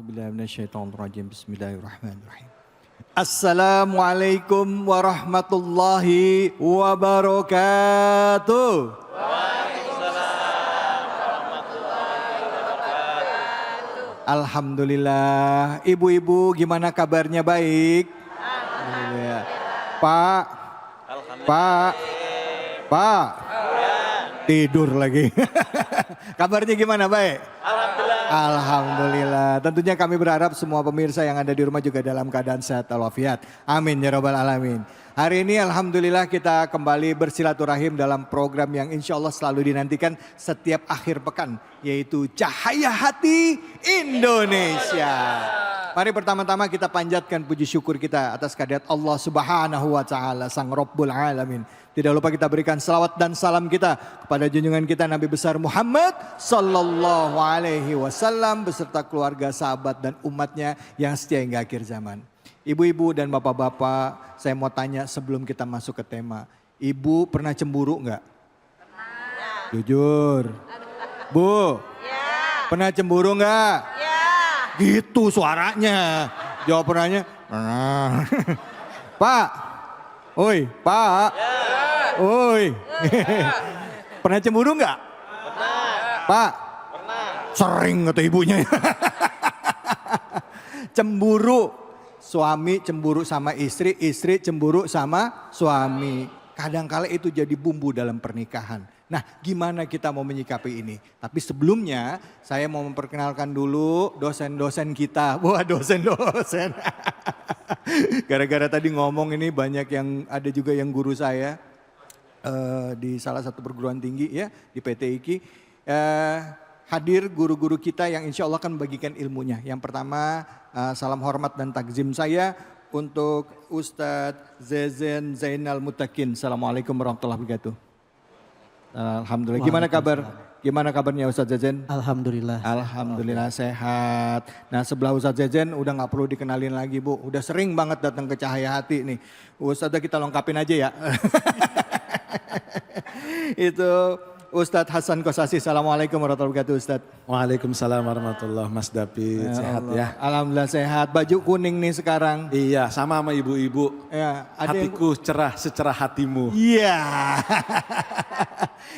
A'udzubillahi minasyaitonirrajim. Bismillahirrahmanirrahim. Assalamualaikum warahmatullahi wabarakatuh. Alhamdulillah. Ibu-ibu gimana kabarnya, baik? Alhamdulillah. Pak. Pak. Tidur lagi. Kabarnya gimana, baik? Alhamdulillah. Tentunya kami berharap semua pemirsa yang ada di rumah juga dalam keadaan sehat walafiat. Amin ya rabbal alamin. Hari ini alhamdulillah kita kembali bersilaturahim dalam program yang insya Allah selalu dinantikan setiap akhir pekan. Yaitu Cahaya Hati Indonesia. Mari pertama-tama kita panjatkan puji syukur kita atas kehadirat Allah Subhanahu wa Ta'ala, Sang Rabbul Alamin. Tidak lupa kita berikan salawat dan salam kita kepada junjungan kita Nabi besar Muhammad sallallahu alaihi wasallam beserta keluarga, sahabat dan umatnya yang setia hingga akhir zaman. Ibu-ibu dan bapak-bapak, saya mau tanya sebelum kita masuk ke tema. Ibu pernah cemburu enggak? Pernah. Jujur. Bu, ya. Pernah cemburu enggak? Ya. Gitu suaranya. Jawab pernahnya. Pernah. Pak. Oi, Pak. Ya. Oi. Ya. Pernah cemburu enggak? Pernah. Pak. Pernah. Sering kata ibunya. Cemburu. Suami cemburu sama istri, istri cemburu sama suami. Kadangkala itu jadi bumbu dalam pernikahan. Nah, gimana kita mau menyikapi ini? Tapi sebelumnya saya mau memperkenalkan dulu dosen-dosen kita. Wah, dosen-dosen. Gara-gara tadi ngomong ini banyak yang ada juga yang guru saya di salah satu perguruan tinggi ya di PT IKI. Hadir guru-guru kita yang insya Allah akan membagikan ilmunya. Yang pertama salam hormat dan takzim saya untuk Ustadz Zezen Zainal Mutakin. Assalamualaikum warahmatullahi wabarakatuh. Alhamdulillah. Gimana kabar? Gimana kabarnya Ustadz Zezen? Alhamdulillah. Alhamdulillah sehat. Nah sebelah Ustadz Zezen udah gak perlu dikenalin lagi Bu. Udah sering banget datang ke Cahaya Hati nih. Ustadz kita lengkapin aja ya. Itu Ustadz Hasan Kosasi. Assalamualaikum warahmatullahi wabarakatuh Ustadz. Waalaikumsalam warahmatullahi wabarakatuh. Mas David sehat ya? Alhamdulillah sehat. Baju kuning nih sekarang. Iya sama ibu-ibu. Ya, hatiku cerah secerah hatimu. Iya.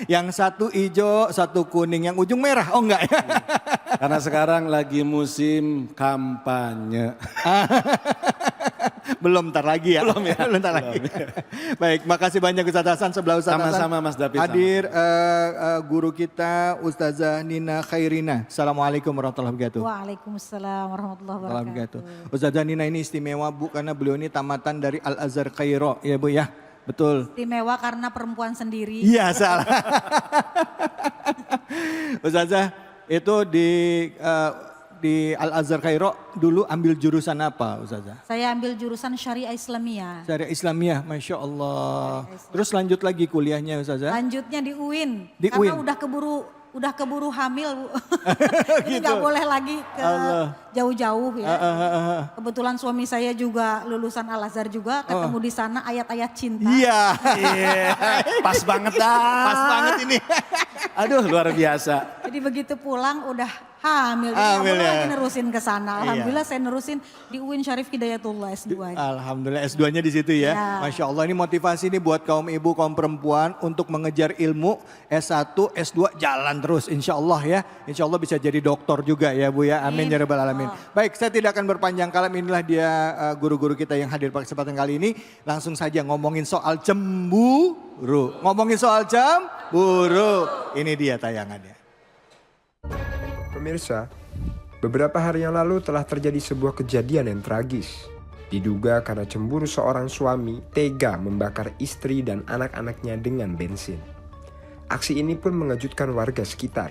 Yang satu hijau, satu kuning. Yang ujung merah. Oh enggak ya? Karena sekarang lagi musim kampanye. Belum ntar lagi ya. Belum ya. Belum ntar lagi. Baik, makasih banyak Ustadz Hasan. Sebelah Ustadz Hasan. Sama-sama Mas David. Hadir guru kita Ustazah Nina Khairina. Assalamualaikum warahmatullahi wabarakatuh. Waalaikumsalam warahmatullahi wabarakatuh. Ustazah Nina ini istimewa Bu karena beliau ini tamatan dari Al-Azhar Kairo ya Bu ya. Betul. Istimewa karena perempuan sendiri. Iya salah. Ustazah itu di Al-Azhar Kairo dulu ambil jurusan apa Ustazah? Saya ambil jurusan Syariah Islamiyah. Syariah Islamiyah, Masya Allah. Terus lanjut lagi kuliahnya Ustazah? Lanjutnya di UIN. Di karena UIN? udah keburu hamil Bu. Jadi Gitu. gak boleh lagi ke jauh-jauh ya. Kebetulan suami saya juga lulusan Al-Azhar juga. Ketemu di sana ayat-ayat cinta. Iya. Pas banget dah. Pas banget ini. Aduh luar biasa. Jadi begitu pulang udah hamil. Jadi gak Hamil boleh ya. lagi nerusin ke sana. Iya. Alhamdulillah saya nerusin di UIN Syarif Hidayatullah S2. Alhamdulillah S2-nya di situ ya. Ya. Masya Allah ini motivasi nih buat kaum ibu, kaum perempuan untuk mengejar ilmu S1, S2 jalan terus insya Allah ya. Insya Allah bisa jadi dokter juga ya Bu ya. Amin ya rabbal alamin. Baik, saya tidak akan berpanjang kalam. Inilah dia guru-guru kita yang hadir pada kesempatan kali ini. Langsung saja ngomongin soal cemburu. Ngomongin soal cemburu. Ini dia tayangannya. Pemirsa, beberapa hari yang lalu telah terjadi sebuah kejadian yang tragis. Diduga karena cemburu seorang suami tega membakar istri dan anak-anaknya dengan bensin. Aksi ini pun mengejutkan warga sekitar.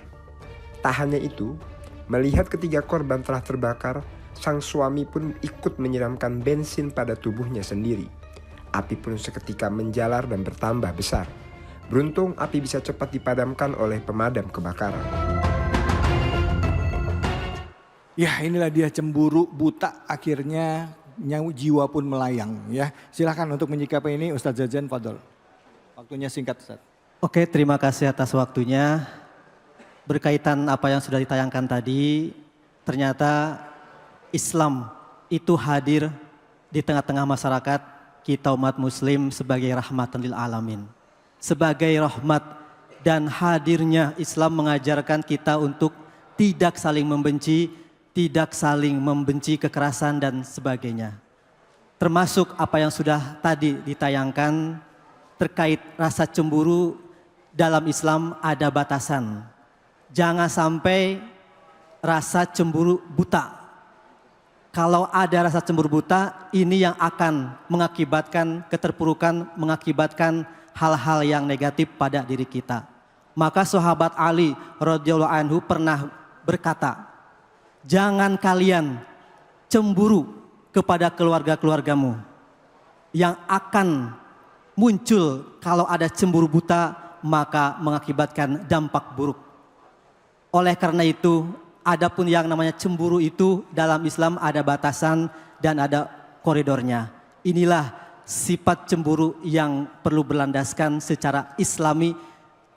Tak hanya itu, melihat ketiga korban telah terbakar, sang suami pun ikut menyiramkan bensin pada tubuhnya sendiri. Api pun seketika menjalar dan bertambah besar. Beruntung api bisa cepat dipadamkan oleh pemadam kebakaran. Ya inilah dia cemburu buta akhirnya jiwa pun melayang ya. Silakan untuk menyikapi ini Ustadz Zezen Fadol. Waktunya singkat Ustadz. Oke, terima kasih atas waktunya. Berkaitan apa yang sudah ditayangkan tadi, ternyata Islam itu hadir di tengah-tengah masyarakat kita umat muslim sebagai rahmatan lil alamin. Sebagai rahmat dan hadirnya Islam mengajarkan kita untuk tidak saling membenci kekerasan dan sebagainya. Termasuk apa yang sudah tadi ditayangkan terkait rasa cemburu dalam Islam ada batasan. Jangan sampai rasa cemburu buta. Kalau ada rasa cemburu buta, ini yang akan mengakibatkan keterpurukan, mengakibatkan hal-hal yang negatif pada diri kita. Maka sahabat Ali radhiyallahu anhu pernah berkata, jangan kalian cemburu kepada keluarga-keluargamu yang akan muncul kalau ada cemburu buta, maka mengakibatkan dampak buruk. Oleh karena itu, adapun yang namanya cemburu itu dalam Islam ada batasan dan ada koridornya. Inilah sifat cemburu yang perlu berlandaskan secara Islami,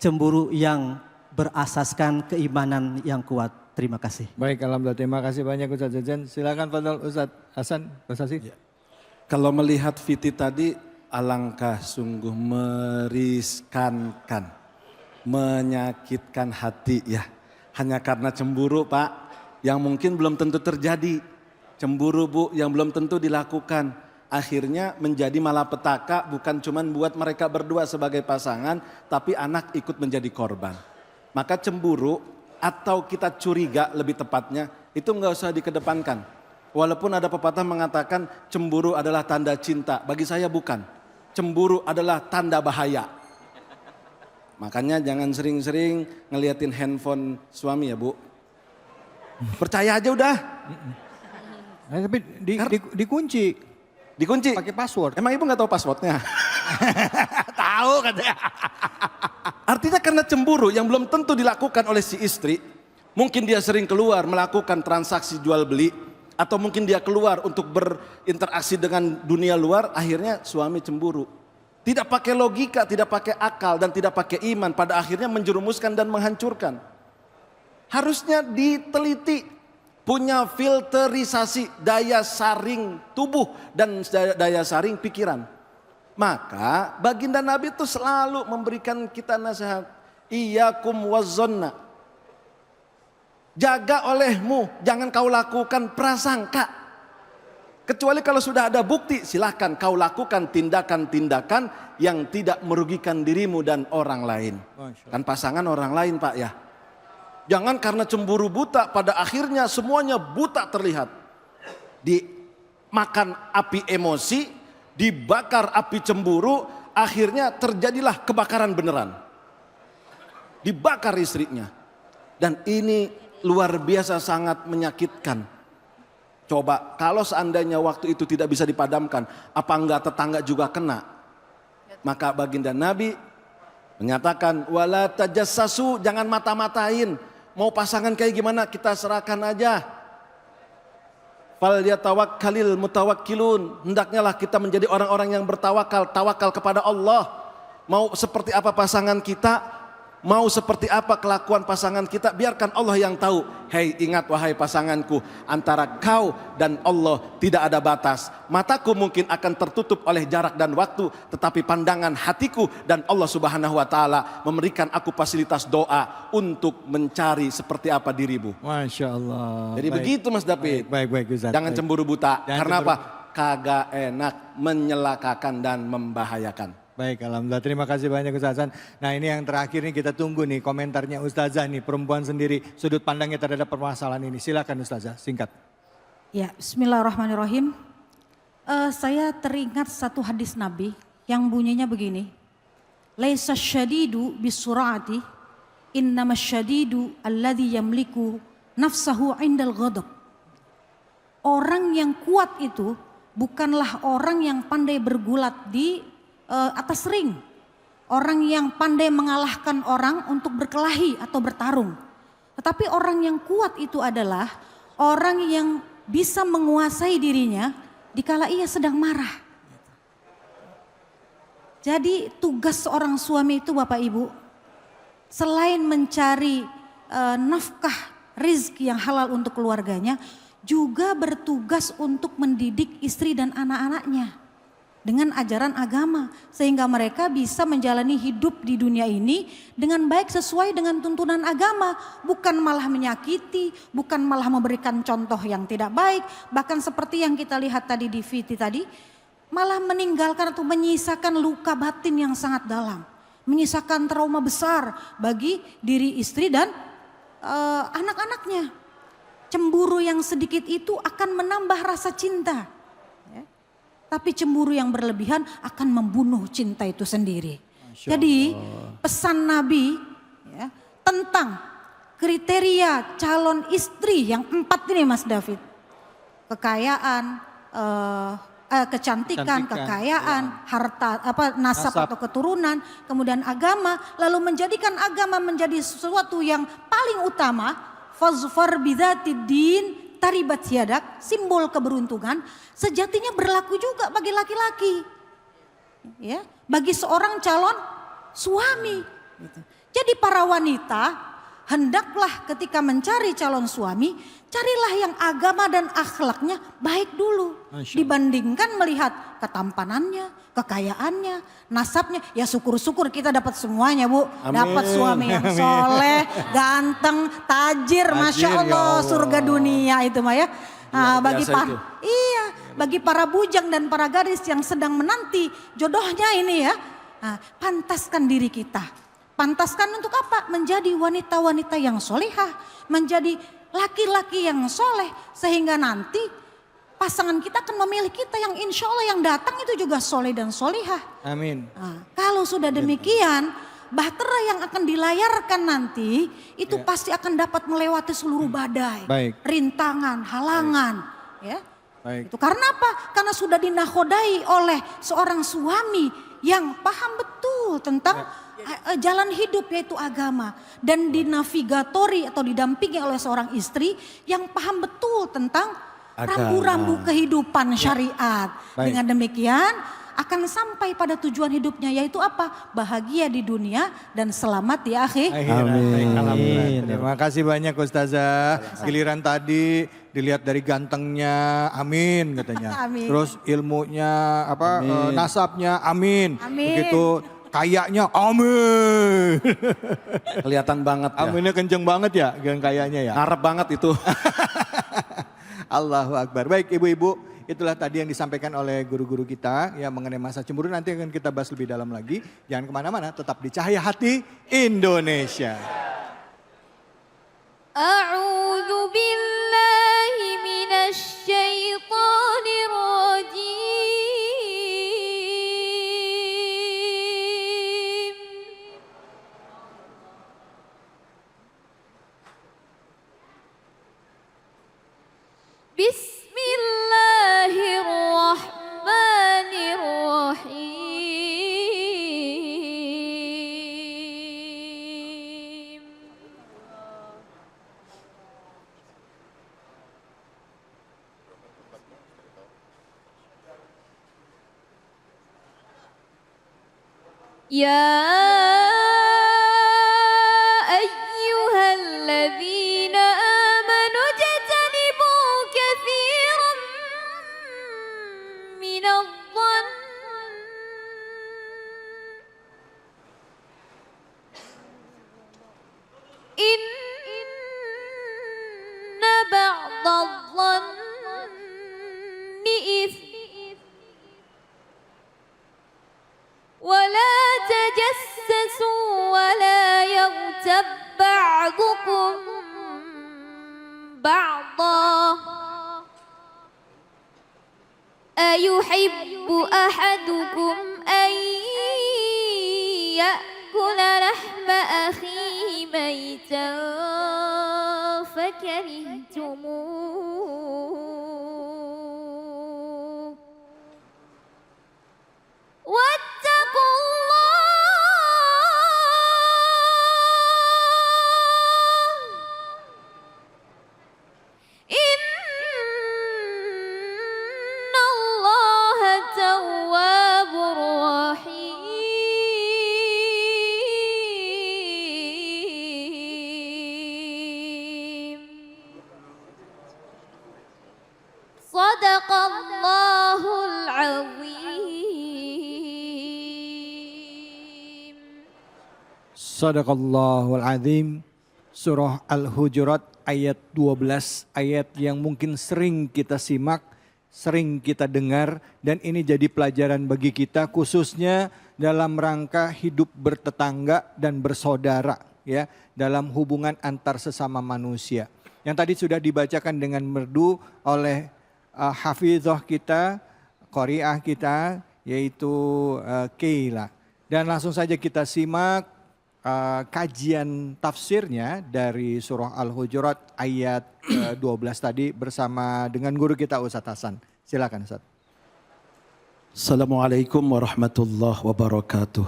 cemburu yang berasaskan keimanan yang kuat. Terima kasih. Baik, alhamdulillah. Terima kasih banyak Ustaz Jajan. Silakan Fadl Ustaz Hasan, Ustaz Sasi. Ya. Kalau melihat Fiti tadi, alangkah sungguh meriskankan, menyakitkan hati ya. Hanya karena cemburu Pak, yang mungkin belum tentu terjadi. Cemburu Bu, yang belum tentu dilakukan. Akhirnya menjadi malapetaka bukan cuma buat mereka berdua sebagai pasangan, tapi anak ikut menjadi korban. Maka cemburu atau kita curiga lebih tepatnya, itu enggak usah dikedepankan. Walaupun ada pepatah mengatakan cemburu adalah tanda cinta, bagi saya bukan. Cemburu adalah tanda bahaya. Makanya jangan sering-sering ngeliatin handphone suami ya Bu. Percaya aja udah. Tapi dikunci. Dikunci. Pakai password. Emang ibu nggak tahu passwordnya? Tahu katanya. Artinya karena cemburu yang belum tentu dilakukan oleh si istri. Mungkin dia sering keluar melakukan transaksi jual beli. Atau mungkin dia keluar untuk berinteraksi dengan dunia luar. Akhirnya suami cemburu. Tidak pakai logika, tidak pakai akal, dan tidak pakai iman. Pada akhirnya menjerumuskan dan menghancurkan. Harusnya diteliti. Punya filterisasi daya saring tubuh dan daya saring pikiran. Maka baginda Nabi itu selalu memberikan kita nasihat. Iyyakum wazzonna. Jaga olehmu, jangan kau lakukan prasangka. Kecuali kalau sudah ada bukti, silahkan kau lakukan tindakan-tindakan yang tidak merugikan dirimu dan orang lain. Kan pasangan orang lain Pak ya. Jangan karena cemburu buta pada akhirnya semuanya buta terlihat. Dimakan api emosi, dibakar api cemburu, akhirnya terjadilah kebakaran beneran. Dibakar istrinya. Dan ini luar biasa sangat menyakitkan. Coba kalau seandainya waktu itu tidak bisa dipadamkan, apa enggak tetangga juga kena? Maka baginda Nabi menyatakan wala tajassasu, jangan mata-matain. Mau pasangan kayak gimana kita serahkan aja. Fal yatawakkalil mutawakkilun. Hendaknya lah kita menjadi orang-orang yang bertawakal, tawakal kepada Allah. Mau seperti apa pasangan kita, mau seperti apa kelakuan pasangan kita, biarkan Allah yang tahu. Hei, ingat wahai pasanganku, antara kau dan Allah tidak ada batas. Mataku mungkin akan tertutup oleh jarak dan waktu, tetapi pandangan hatiku dan Allah Subhanahu wa taala memberikan aku fasilitas doa untuk mencari seperti apa dirimu. Masya Allah. Jadi begitu Mas David. Baik Ustaz. Jangan cemburu buta. Jangan Karena cemburu. apa? Kagak enak, menyelakakan dan membahayakan. Baik, alhamdulillah. Terima kasih banyak Ustaz Hasan. Nah ini yang terakhir nih kita tunggu nih komentarnya Ustazah nih, perempuan sendiri, sudut pandangnya terhadap permasalahan ini. Silakan Ustazah, singkat. Ya, bismillahirrahmanirrahim. Saya teringat satu hadis Nabi yang bunyinya begini. Laisa syadidu bisur'ati, innama syadidu alladhi yamliku nafsahu indal ghadab. Orang yang kuat itu bukanlah orang yang pandai bergulat di atas ring. Orang yang pandai mengalahkan orang untuk berkelahi atau bertarung. Tetapi orang yang kuat itu adalah orang yang bisa menguasai dirinya dikala ia sedang marah. Jadi tugas seorang suami itu Bapak Ibu, selain mencari nafkah rizki yang halal untuk keluarganya, juga bertugas untuk mendidik istri dan anak-anaknya dengan ajaran agama sehingga mereka bisa menjalani hidup di dunia ini dengan baik sesuai dengan tuntunan agama, bukan malah menyakiti, bukan malah memberikan contoh yang tidak baik, bahkan seperti yang kita lihat tadi di VT tadi, malah meninggalkan atau menyisakan luka batin yang sangat dalam, menyisakan trauma besar bagi diri istri dan anak-anaknya. Cemburu yang sedikit itu akan menambah rasa cinta. Tapi cemburu yang berlebihan akan membunuh cinta itu sendiri. Jadi pesan Nabi ya, tentang kriteria calon istri yang 4 ini Mas David. Kekayaan, kecantikan, kekayaan, harta, nasab atau keturunan, kemudian agama, lalu menjadikan agama menjadi sesuatu yang paling utama. Fazfar bidzatid din taribat yadak, simbol keberuntungan, sejatinya berlaku juga bagi laki-laki. Ya, bagi seorang calon suami. Gitu. Jadi para wanita hendaklah ketika mencari calon suami, carilah yang agama dan akhlaknya baik dulu. Dibandingkan melihat ketampanannya, kekayaannya, nasabnya. Ya syukur-syukur kita dapat semuanya Bu. Dapat suami yang soleh, ganteng, tajir, Masya Allah, ya surga dunia itu mah ya. Nah, bagi para bujang dan para gadis yang sedang menanti jodohnya ini ya. Nah, pantaskan diri kita. Pantaskan untuk apa? Menjadi wanita-wanita yang solehah, menjadi laki-laki yang soleh, sehingga nanti pasangan kita akan memilih kita yang insya Allah yang datang itu juga soleh dan solehah. Amin. Nah, kalau sudah demikian, bahtera yang akan dilayarkan nanti itu pasti akan dapat melewati seluruh badai, rintangan, halangan. Ya. Baik. Itu karena apa? Karena sudah dinakodai oleh seorang suami yang paham betul tentang jalan hidup yaitu agama, dan dinavigatori atau didampingi oleh seorang istri yang paham betul tentang rambu-rambu kehidupan syariat. Dengan demikian akan sampai pada tujuan hidupnya yaitu apa? Bahagia di dunia dan selamat di akhir. Amin. Terima kasih banyak Ustazah. Giliran tadi dilihat dari gantengnya, amin katanya. Amin. Terus ilmunya nasabnya, amin. Amin. Begitu kayaknya, amin. Kelihatan banget ya. Aminnya kenceng banget ya, yang kayaknya ya. Ngarep banget itu. Allahu Akbar. Baik ibu-ibu, itulah tadi yang disampaikan oleh guru-guru kita yang mengenai masa cemburu. Nanti akan kita bahas lebih dalam lagi. Jangan kemana-mana, tetap di Cahaya Hati Indonesia. A'udzu billahi minasy syaithanir rajim. Bismillahirrahmanirrahim. Ya ayyuhalladzina amanu jtanibu katsiran minadh-dhann inna ba'dadh-dhanni itsm ولا تجسسوا ولا يغتب بعضكم بعضا أيحب أحدكم أن يأكل لحم أخيه ميتا فكرهتموه واتقوا الله إن الله تواب رحيم. Sadaqallahul azim. Sadaqallahul azim. Surah Al-Hujurat ayat 12, ayat yang mungkin sering kita simak, sering kita dengar, dan ini jadi pelajaran bagi kita khususnya dalam rangka hidup bertetangga dan bersaudara, ya, dalam hubungan antar sesama manusia. Yang tadi sudah dibacakan dengan merdu oleh hafizah kita, qari'ah kita, yaitu Keila. Dan langsung saja kita simak kajian tafsirnya dari surah Al-Hujurat ayat 12 tadi bersama dengan guru kita Ustadz Hasan. Silakan Ustadz. Assalamualaikum warahmatullahi wabarakatuh.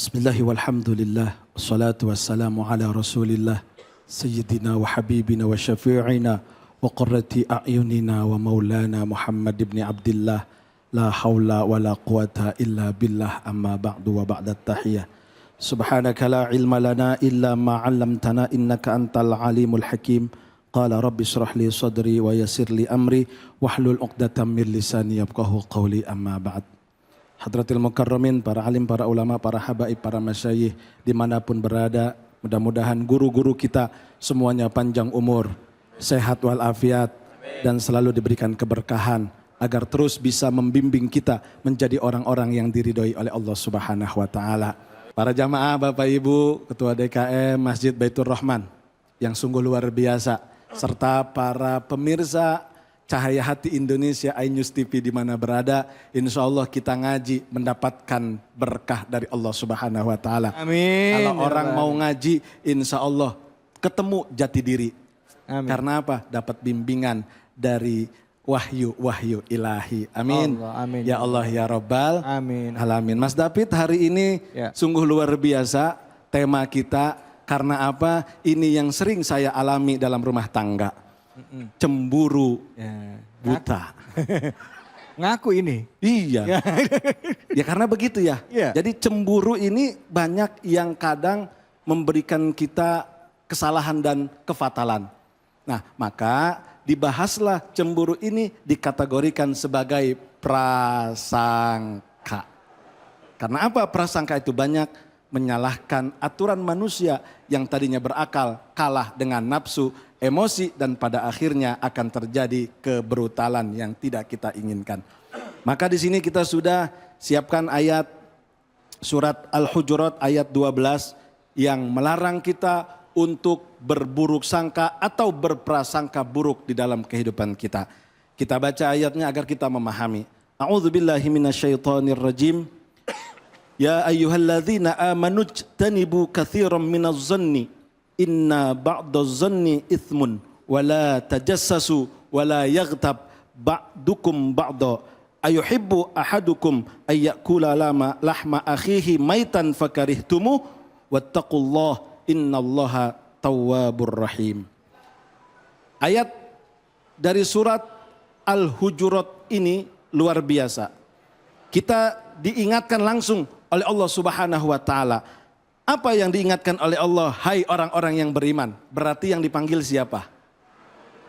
Bismillahi walhamdulillah. Wassalatu wassalamu ala rasulillah. Sayyidina wa habibina wa syafi'ina wa qurrati a'yunina wa maulana Muhammad ibn Abdillah. La hawla wa la quwata illa billah amma ba'du wa ba'da tahiyah. Subhanaka la ilma lana illa ma 'allamtana innaka antal alimul hakim. Qala rabbi shrah li sadri wa yassir li amri wahlul 'uqdatam min lisani yafqahu qawli amma ba'd. Hadratil mukarramin, para alim, para ulama, para habaib, para masyayikh dimanapun berada, mudah-mudahan guru-guru kita semuanya panjang umur, sehat walafiat, dan selalu diberikan keberkahan agar terus bisa membimbing kita menjadi orang-orang yang diridhoi oleh Allah Subhanahu wa taala. Para jamaah, Bapak Ibu, Ketua DKM Masjid Baitur Rahman yang sungguh luar biasa, serta para pemirsa Cahaya Hati Indonesia iNews TV di mana berada, insya Allah kita ngaji mendapatkan berkah dari Allah Subhanahu wa taala. Amin. Kalau orang mau ngaji, insya Allah ketemu jati diri. Amin. Karena apa? Dapat bimbingan dari wahyu ilahi. Amin. Allah, amin. Ya Allah ya Rabbal Amin. alamin. Mas David, hari ini Ya. sungguh luar biasa tema kita. Karena apa? Ini yang sering saya alami dalam rumah tangga. Cemburu Ya. buta. Ngaku ini. Iya. Ya karena begitu ya. Iya. Jadi cemburu ini banyak yang kadang memberikan kita kesalahan dan kefatalan. Nah, maka dibahaslah cemburu ini dikategorikan sebagai prasangka. Karena apa? Prasangka itu banyak menyalahkan aturan manusia yang tadinya berakal, kalah dengan nafsu, emosi, dan pada akhirnya akan terjadi kebrutalan yang tidak kita inginkan. Maka di sini kita sudah siapkan ayat surat Al-Hujurat ayat 12 yang melarang kita untuk berburuk sangka atau berprasangka buruk di dalam kehidupan kita. Kita baca ayatnya agar kita memahami. A'udzubillahi minasyaitonir rajim. Ya ayyuhalladzina amanu jtanibu katsiran minadh-dhanni inna ba'dadh-dhanni itsmun wa la tajassasu wa la yaghtab ba'dukum ba'da ayuhibbu ahadukum ayyakula lahma akhihi maitan fakarihtumu wattaqullaha innallaha tawwabur rahim. Ayat dari surat Al-Hujurat ini luar biasa. Kita diingatkan langsung oleh Allah Subhanahu wa taala. Apa yang diingatkan oleh Allah? Hai orang-orang yang beriman. Berarti yang dipanggil siapa?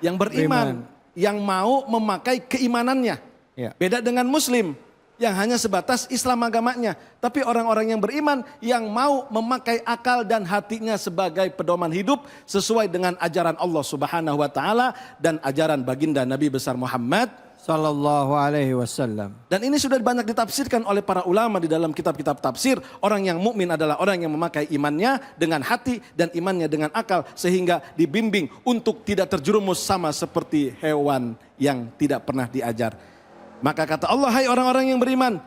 Yang beriman, yang mau memakai keimanannya. Ya. Beda dengan muslim yang hanya sebatas Islam agamanya. Tapi orang-orang yang beriman yang mau memakai akal dan hatinya sebagai pedoman hidup sesuai dengan ajaran Allah Subhanahu wa taala dan ajaran baginda Nabi besar Muhammad Sallallahu alaihi wasallam. Dan ini sudah banyak ditafsirkan oleh para ulama di dalam kitab-kitab tafsir. Orang yang mukmin adalah orang yang memakai imannya dengan hati dan imannya dengan akal sehingga dibimbing untuk tidak terjerumus sama seperti hewan yang tidak pernah diajar. Maka kata Allah, hai orang-orang yang beriman,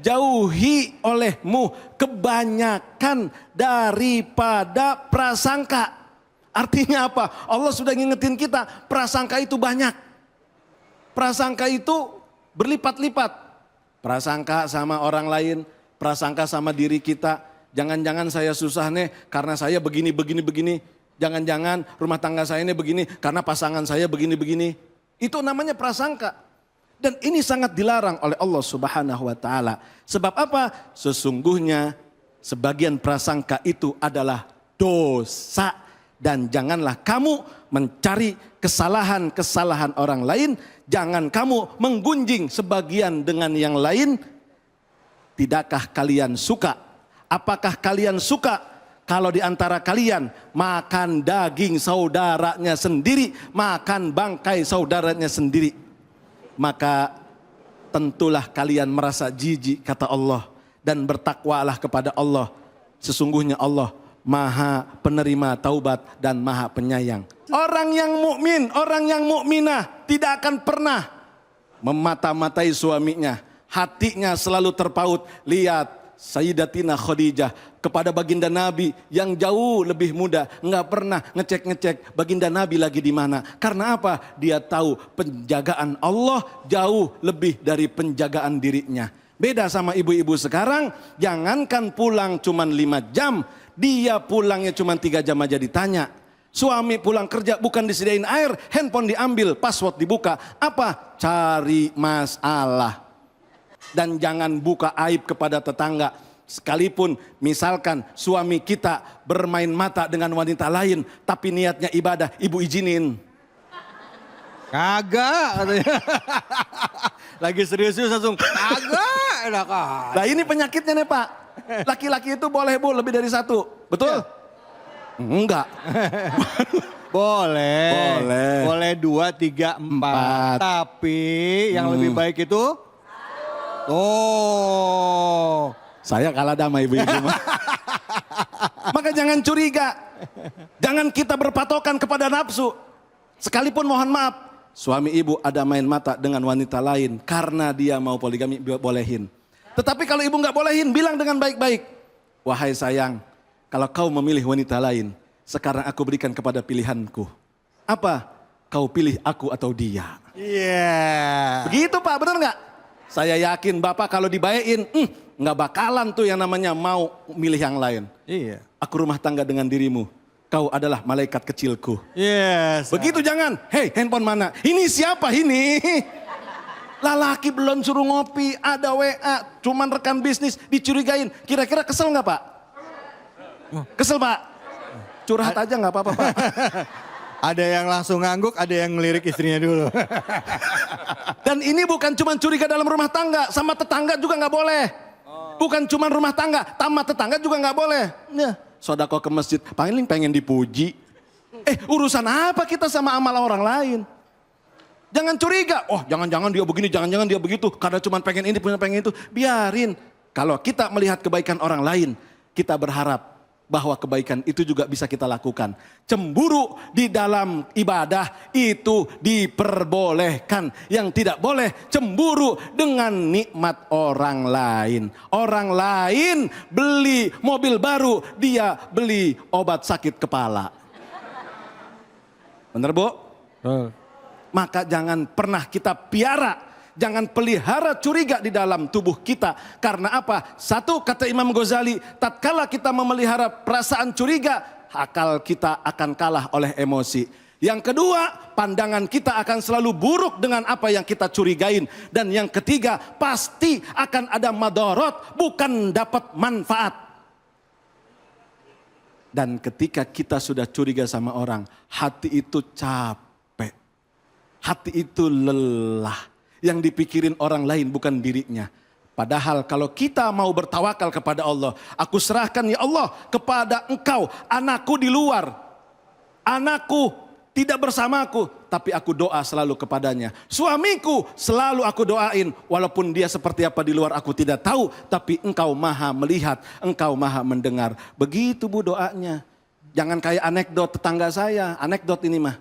jauhi olehmu kebanyakan daripada prasangka. Artinya apa? Allah sudah ngingetin kita, prasangka itu banyak. Prasangka itu berlipat-lipat. Prasangka sama orang lain, prasangka sama diri kita. Jangan-jangan saya susah nih karena saya begini. Jangan-jangan rumah tangga saya ini begini karena pasangan saya begini. Itu namanya prasangka. Dan ini sangat dilarang oleh Allah Subhanahu wa taala. Sebab apa? Sesungguhnya sebagian prasangka itu adalah dosa Dan janganlah kamu mencari kesalahan-kesalahan orang lain. Jangan kamu menggunjing sebagian dengan yang lain. Tidakkah kalian suka? Apakah kalian suka kalau di antara kalian makan daging saudaranya sendiri, makan bangkai saudaranya sendiri? Maka tentulah kalian merasa jijik, kata Allah. Dan bertakwalah kepada Allah. Sesungguhnya Allah Maha penerima taubat dan Maha penyayang. Orang yang mukmin, orang yang mukminah tidak akan pernah memata-matai suaminya. Hatinya selalu terpaut. Lihat Sayyidatina Khadijah kepada baginda Nabi yang jauh lebih muda, nggak pernah ngecek-ngecek baginda Nabi lagi di mana. Karena apa? Dia tahu penjagaan Allah jauh lebih dari penjagaan dirinya. Beda sama ibu-ibu sekarang, jangankan pulang cuma 5 jam, dia pulangnya cuma 3 jam aja ditanya. Suami pulang kerja bukan disediain air, handphone diambil, password dibuka. Apa? Cari masalah. Dan jangan buka aib kepada tetangga. Sekalipun misalkan suami kita bermain mata dengan wanita lain, tapi niatnya ibadah, ibu izinin. Kagak katanya. Lagi serius-serius langsung kagak enak aja. Nah ini penyakitnya nih Pak. Laki-laki itu boleh Bu lebih dari 1. Betul? Enggak. Boleh. Boleh. Boleh 2, 3, 4. Tapi yang lebih baik itu? Oh. Saya kalah sama ibu-ibu. Maka jangan curiga. Jangan kita berpatokan kepada nafsu. Sekalipun mohon maaf, suami ibu ada main mata dengan wanita lain karena dia mau poligami, bolehin. Tetapi kalau ibu nggak bolehin, bilang dengan baik-baik. Wahai sayang, kalau kau memilih wanita lain, sekarang aku berikan kepada pilihanku. Apa? Kau pilih aku atau dia? Iya. Begitu Pak, benar nggak? Saya yakin Bapak kalau dibayain, nggak bakalan tuh yang namanya mau milih yang lain. Iya. Aku rumah tangga dengan dirimu. Kau adalah malaikat kecilku. Yes. Begitu jangan. Hei, handphone mana? Ini siapa ini? Laki belum suruh ngopi, ada WA, cuman rekan bisnis, dicurigain. Kira-kira kesel nggak Pak? Kesel Pak? Curhat aja nggak apa-apa Pak. Ada yang langsung ngangguk, ada yang ngelirik istrinya dulu. Dan ini bukan cuma curiga dalam rumah tangga, sama tetangga juga nggak boleh. Bukan cuma rumah tangga, sama tetangga juga nggak boleh. Ya, sodako ke masjid, pengen dipuji. Urusan apa kita sama amal orang lain? Jangan curiga, oh jangan-jangan dia begini, jangan-jangan dia begitu. Karena cuma pengen ini, pengen itu. Biarin, kalau kita melihat kebaikan orang lain, kita berharap bahwa kebaikan itu juga bisa kita lakukan. Cemburu di dalam ibadah itu diperbolehkan. Yang tidak boleh cemburu dengan nikmat orang lain. Orang lain beli mobil baru, dia beli obat sakit kepala. Bener Bu? Maka jangan pernah kita piara. Jangan pelihara curiga di dalam tubuh kita. Karena apa? Satu, kata Imam Ghazali, tatkala kita memelihara perasaan curiga, akal kita akan kalah oleh emosi. Yang kedua, pandangan kita akan selalu buruk dengan apa yang kita curigain. Dan yang ketiga, pasti akan ada madorot, bukan dapat manfaat. Dan ketika kita sudah curiga sama orang, hati itu capek. Hati itu lelah. Yang dipikirin orang lain bukan dirinya. Padahal kalau kita mau bertawakal kepada Allah, aku serahkan ya Allah kepada Engkau, anakku di luar, anakku tidak bersamaku, tapi aku doa selalu kepadanya. Suamiku selalu aku doain, walaupun dia seperti apa di luar aku tidak tahu, tapi Engkau maha melihat, Engkau maha mendengar. Begitu Bu doanya. Jangan kayak anekdot tetangga saya, anekdot ini mah.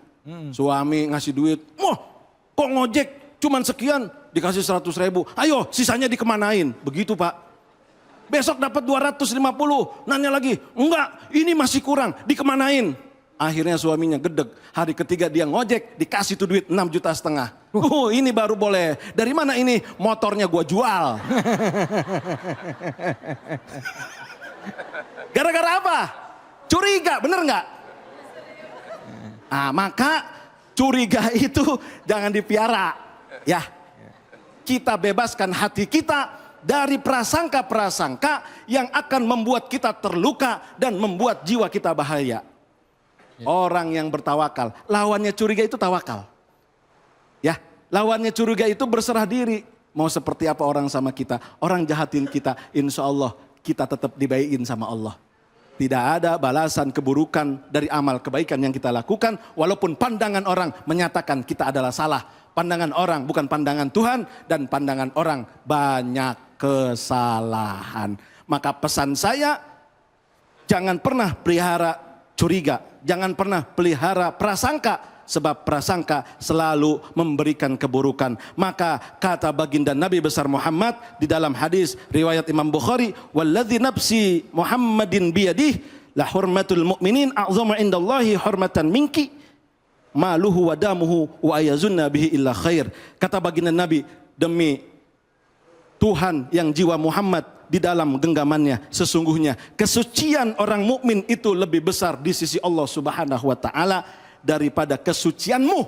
Suami ngasih duit, wah kok ngojek? Cuman sekian, dikasih 100.000. Ayo sisanya dikemanain. Begitu Pak. Besok dapat 250. Nanya lagi, enggak ini masih kurang, dikemanain. Akhirnya suaminya gedeg. Hari ketiga dia ngojek, dikasih tuh duit 6,5 juta. Ini baru boleh. Dari mana ini? Motornya gua jual. Gara-gara apa? Curiga, bener nggak? Nah, maka curiga itu jangan dipiara. Ya, kita bebaskan hati kita dari prasangka-prasangka yang akan membuat kita terluka dan membuat jiwa kita bahaya. Orang yang bertawakal. Lawannya curiga itu tawakal. Ya, lawannya curiga itu berserah diri. Mau seperti apa orang sama kita, orang jahatin kita, insya Allah kita tetap dibaikin sama Allah. Tidak ada balasan keburukan dari amal kebaikan yang kita lakukan, walaupun pandangan orang menyatakan kita adalah salah. Pandangan orang bukan pandangan Tuhan, dan pandangan orang banyak kesalahan. Maka pesan saya, jangan pernah pelihara curiga, jangan pernah pelihara prasangka, sebab prasangka selalu memberikan keburukan. Maka kata baginda Nabi besar Muhammad di dalam hadis riwayat Imam Bukhari, "Walladzi nafsi Muhammadin biyadih la hurmatul mu'minin a'zamu indallahi hurmatan minki maluhu wa damuhu wa ayazunna bihi illa khair." Kata baginda Nabi, demi Tuhan yang jiwa Muhammad di dalam genggamannya, sesungguhnya kesucian orang mukmin itu lebih besar di sisi Allah Subhanahu wa taala daripada kesucianmu.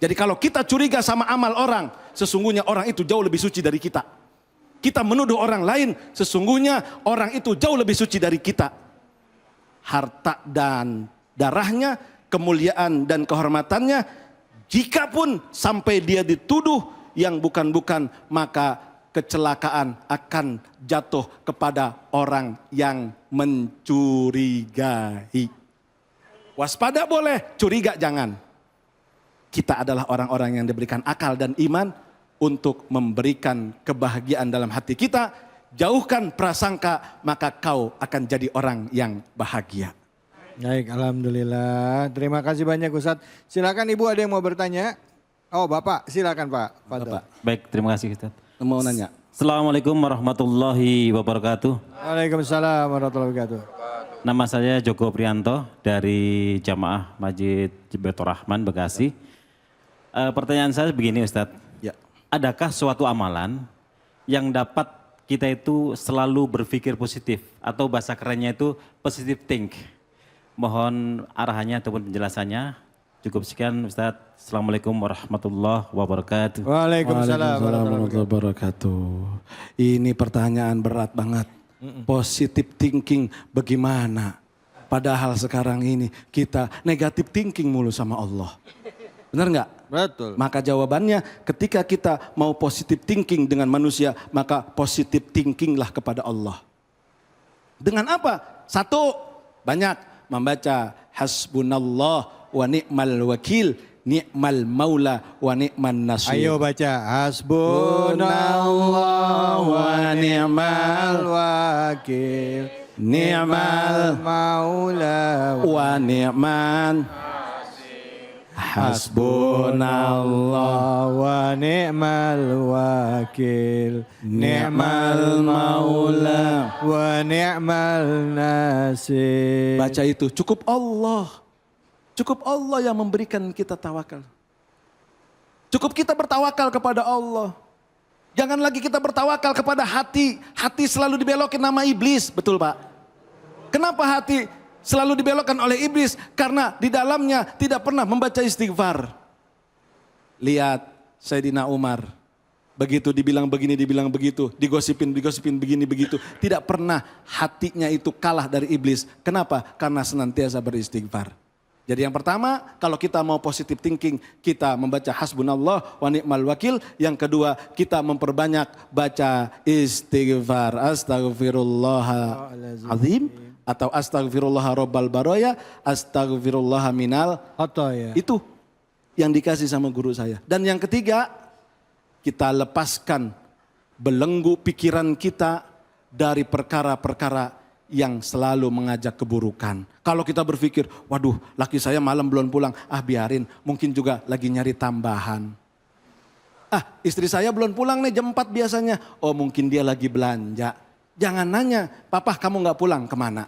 Jadi kalau kita curiga sama amal orang, sesungguhnya orang itu jauh lebih suci dari kita. Kita menuduh orang lain, sesungguhnya orang itu jauh lebih suci dari kita. Harta dan darahnya, kemuliaan dan kehormatannya, jikapun sampai dia dituduh yang bukan-bukan, maka kecelakaan akan jatuh kepada orang yang mencurigai. Waspada boleh, curiga jangan. Kita adalah orang-orang yang diberikan akal dan iman untuk memberikan kebahagiaan dalam hati kita. Jauhkan prasangka, maka kau akan jadi orang yang bahagia. Baik, alhamdulillah. Terima kasih banyak Ustadz. Silakan Ibu, ada yang mau bertanya? Oh Bapak, silakan Pak. Bapak, Baik, terima kasih Ustaz. mau nanya. Assalamualaikum warahmatullahi wabarakatuh. Waalaikumsalam warahmatullahi wabarakatuh. Nama saya Joko Prianto dari Jamaah Masjid Baitur Rahman Bekasi. Pertanyaan saya begini Ustadz. Ya. Adakah suatu amalan yang dapat kita itu selalu berpikir positif atau bahasa kerennya itu positive think? Mohon arahannya ataupun penjelasannya. Cukup sekian Ustadz. Assalamualaikum warahmatullahi wabarakatuh. Waalaikumsalam warahmatullahi wabarakatuh. Ini pertanyaan berat banget. Positive thinking bagaimana? Padahal sekarang ini kita negative thinking mulu sama Allah. Benar nggak? Betul. Maka jawabannya ketika kita mau positive thinking dengan manusia, maka positive thinkinglah kepada Allah. Dengan apa? Satu, banyak membaca hasbunallah wa ni'mal wakil, ni'mal maula wa ni'man nasir. Ayo baca hasbunallah wa ni'mal wakil, Ni'mal maula wa ni'man hasbunallah wa ni'mal wakil, ni'mal maula. wa ni'mal nasir. Baca itu, cukup Allah. Cukup Allah yang memberikan kita tawakal. Cukup kita bertawakal kepada Allah. Jangan lagi kita bertawakal kepada hati. Hati selalu dibelokin nama iblis, betul Pak? Kenapa hati selalu dibelokkan oleh iblis? Karena di dalamnya tidak pernah membaca istighfar. Lihat Sayyidina Umar. Begitu dibilang begini, dibilang begitu. Digosipin begini, begitu. Tidak pernah hatinya itu kalah dari iblis. Kenapa? Karena senantiasa beristighfar. Jadi yang pertama, kalau kita mau positive thinking, kita membaca hasbunallah wa ni'mal wakil. Yang kedua, kita memperbanyak baca istighfar. Astaghfirullahaladzim. Atau astaghfirullah rabbal baroya. Astaghfirullah minal. Ya. Itu yang dikasih sama guru saya. Dan yang ketiga, kita lepaskan belenggu pikiran kita dari perkara-perkara yang selalu mengajak keburukan. Kalau kita berpikir, waduh laki saya malam belum pulang, biarin, mungkin juga lagi nyari tambahan. Istri saya belum pulang nih jam 4 biasanya, oh mungkin dia lagi belanja. Jangan nanya, papa kamu gak pulang kemana?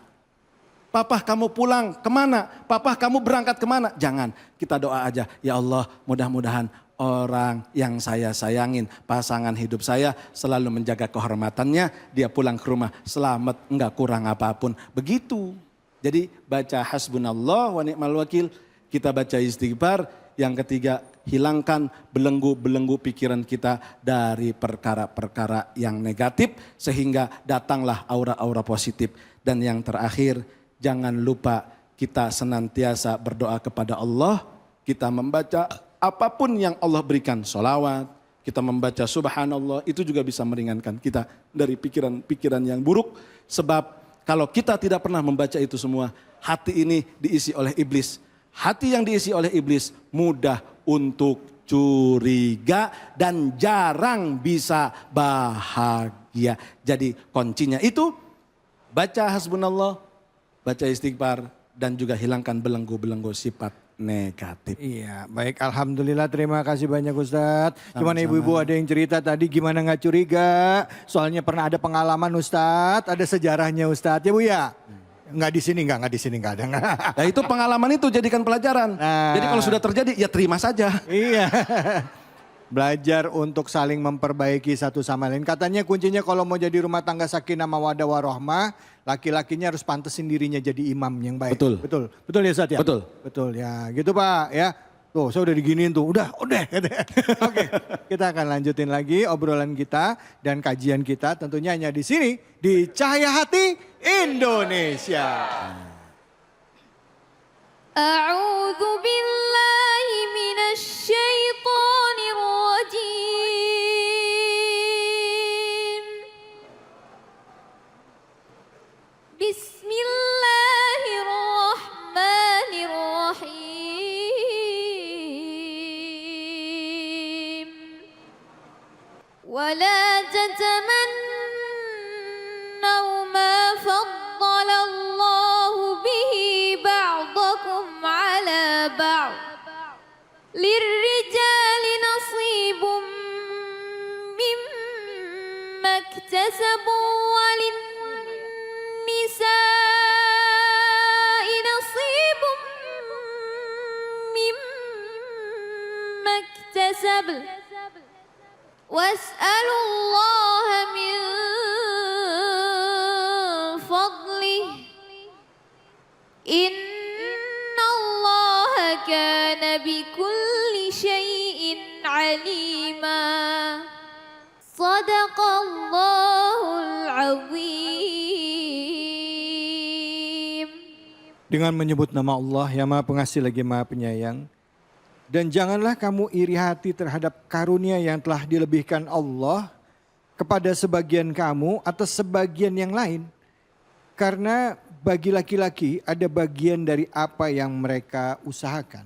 Papa kamu pulang kemana? Papa kamu berangkat kemana? Jangan, kita doa aja, ya Allah mudah-mudahan orang yang saya sayangin, pasangan hidup saya selalu menjaga kehormatannya, dia pulang ke rumah selamat, enggak kurang apapun. Begitu. Jadi baca hasbunallah wa ni'mal wakil, kita baca istighfar. Yang ketiga, hilangkan belenggu-belenggu pikiran kita dari perkara-perkara yang negatif sehingga datanglah aura-aura positif. Dan yang terakhir, jangan lupa kita senantiasa berdoa kepada Allah, kita membaca apapun yang Allah berikan, sholawat, kita membaca subhanallah, itu juga bisa meringankan kita dari pikiran-pikiran yang buruk. Sebab kalau kita tidak pernah membaca itu semua, hati ini diisi oleh iblis. Hati yang diisi oleh iblis mudah untuk curiga dan jarang bisa bahagia. Jadi kuncinya itu baca hasbunallah, baca istighfar, dan juga hilangkan belenggu-belenggu sifat negatif. Iya, baik, alhamdulillah, terima kasih banyak Ustadz. Cuman Sama-sama. ibu-ibu ada yang cerita tadi gimana nggak curiga, soalnya pernah ada pengalaman Ustadz, ada sejarahnya Ustadz, ya Bu ya? Nggak di sini nggak ada. Nah itu pengalaman itu jadikan pelajaran. Nah. Jadi kalau sudah terjadi ya terima saja. Iya. Belajar untuk saling memperbaiki satu sama lain. Katanya kuncinya kalau mau jadi rumah tangga sakinah mawaddah warahmah, laki-lakinya harus pantesin dirinya jadi imam yang baik. Betul. Betul ya Ustadz ya? Betul. Betul ya, gitu Pak ya. Tuh saya udah diginiin tuh, udah. Oke, kita akan lanjutin lagi obrolan kita dan kajian kita tentunya hanya di sini, di Cahaya Hati Indonesia. A'udzu billahi minasy syaithanir rajim. Bismillahirrahmanirrahim. ولا تتمنوا ما فضل الله به بعضكم على بعض للرجال نصيب مما اكتسبوا وللنساء نصيب مما اكتسبن واسألوا الله من فضله إن الله كان بكل شيء عليما صدق الله العظيم. Dengan menyebut nama Allah yang Maha Pengasih lagi Maha Penyayang. Dan janganlah kamu iri hati terhadap karunia yang telah dilebihkan Allah kepada sebagian kamu atas sebagian yang lain. Karena bagi laki-laki ada bagian dari apa yang mereka usahakan.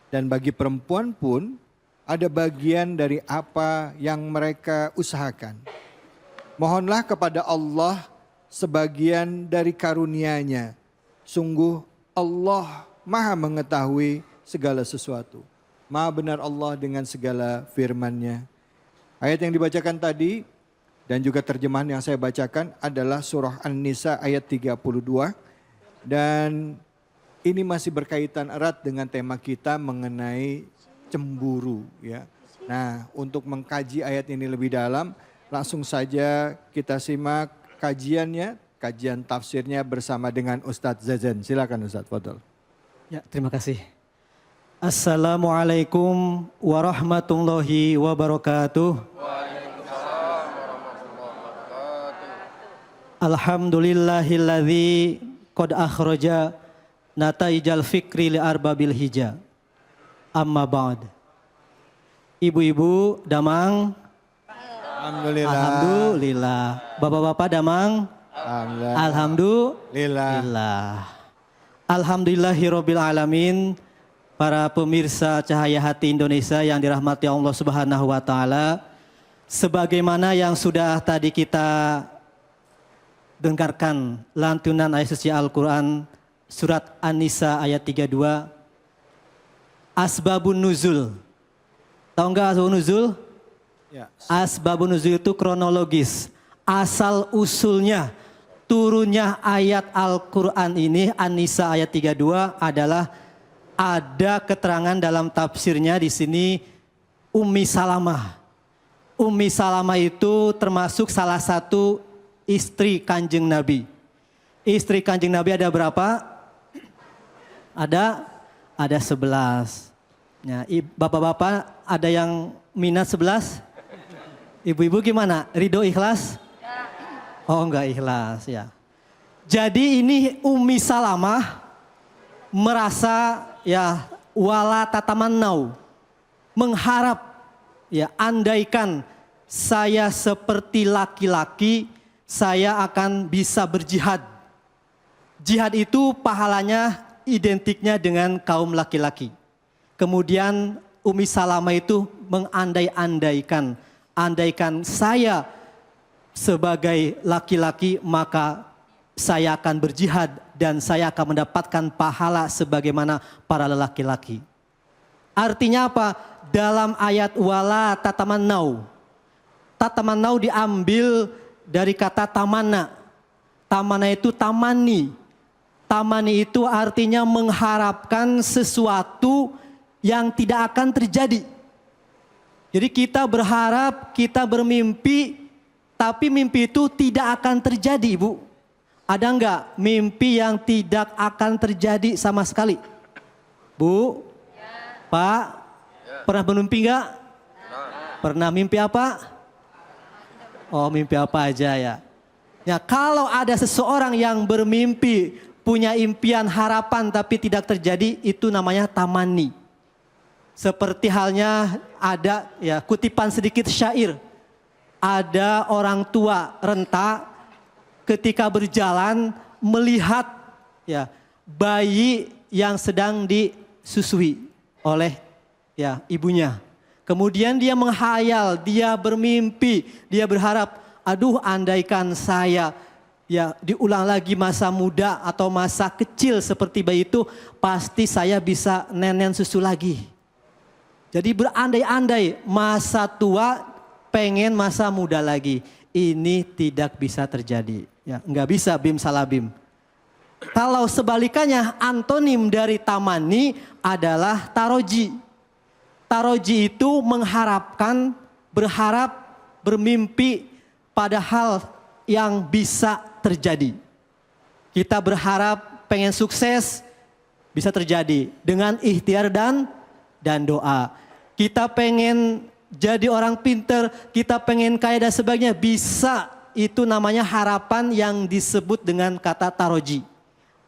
Dan bagi perempuan pun ada bagian dari apa yang mereka usahakan. Mohonlah kepada Allah sebagian dari karunia-Nya. Sungguh Allah Maha mengetahui segala sesuatu. Maha benar Allah dengan segala firman-Nya. Ayat yang dibacakan tadi dan juga terjemahan yang saya bacakan adalah surah An-Nisa ayat 32. Dan ini masih berkaitan erat dengan tema kita mengenai cemburu. Ya. Nah, untuk mengkaji ayat ini lebih dalam, langsung saja kita simak kajiannya, kajian tafsirnya bersama dengan Ustadz Zazen. Silakan Ustadz, fadhol. Ya, terima kasih. Assalamualaikum warahmatullahi wabarakatuh. Alhamdulillahilladzi qad akhraja nataijal fikri li arbabil hija. Amma ba'd. Ibu-ibu damang. Alhamdulillah. Alhamdulillah. Bapak-bapak damang. Alhamdulillah. Alhamdulillahirabbil alamin. Para pemirsa Cahaya Hati Indonesia yang dirahmati Allah Subhanahu wa taala, sebagaimana yang sudah tadi kita dengarkan lantunan ayat suci Al-Qur'an surat An-Nisa ayat 32, asbabun nuzul. Tahu enggak asbabun nuzul? Ya. Asbabun nuzul itu kronologis, asal usulnya turunnya ayat Al-Qur'an ini An-Nisa ayat 32 adalah ada keterangan dalam tafsirnya di sini Ummi Salamah. Ummi Salamah itu termasuk salah satu istri Kanjeng Nabi. Istri Kanjeng Nabi ada berapa? Ada 11. Ya, bapak-bapak ada yang minat 11? Ibu-ibu gimana? Ridho ikhlas? Oh enggak ikhlas ya. Jadi ini Ummi Salamah merasa ya wala tatamannau, mengharap ya andaikan saya seperti laki-laki, saya akan bisa berjihad. Jihad itu pahalanya identiknya dengan kaum laki-laki. Kemudian Ummi Salamah itu mengandai-andaikan, andaikan saya sebagai laki-laki maka saya akan berjihad dan saya akan mendapatkan pahala sebagaimana para lelaki-laki. Artinya apa? Dalam ayat wala tatamannau. Tatamannau diambil dari kata tamana. Tamana itu tamani. Tamani itu artinya mengharapkan sesuatu yang tidak akan terjadi. Jadi kita berharap, kita bermimpi, tapi mimpi itu tidak akan terjadi, Ibu. Ada enggak mimpi yang tidak akan terjadi sama sekali? Bu? Ya. Pak? Ya. Pernah bermimpi enggak? Pernah mimpi apa? Oh, mimpi apa aja ya. Ya, kalau ada seseorang yang bermimpi, punya impian, harapan tapi tidak terjadi, itu namanya tamani. Seperti halnya ada ya kutipan sedikit syair. Ada orang tua renta ketika berjalan melihat ya bayi yang sedang disusui oleh ya ibunya. Kemudian dia menghayal, dia bermimpi, dia berharap, aduh andaikan saya ya diulang lagi masa muda atau masa kecil seperti bayi itu, pasti saya bisa nenen susu lagi. Jadi berandai-andai masa tua pengen masa muda lagi. Ini tidak bisa terjadi. Ya, nggak bisa bim salah bim. Kalau sebalikannya antonim dari tamani adalah taroji. Taroji itu mengharapkan, berharap, bermimpi pada hal yang bisa terjadi. Kita berharap pengen sukses bisa terjadi dengan ikhtiar dan doa. Kita pengen jadi orang pinter, kita pengen kaya dan sebagainya, bisa. Itu namanya harapan yang disebut dengan kata taroji.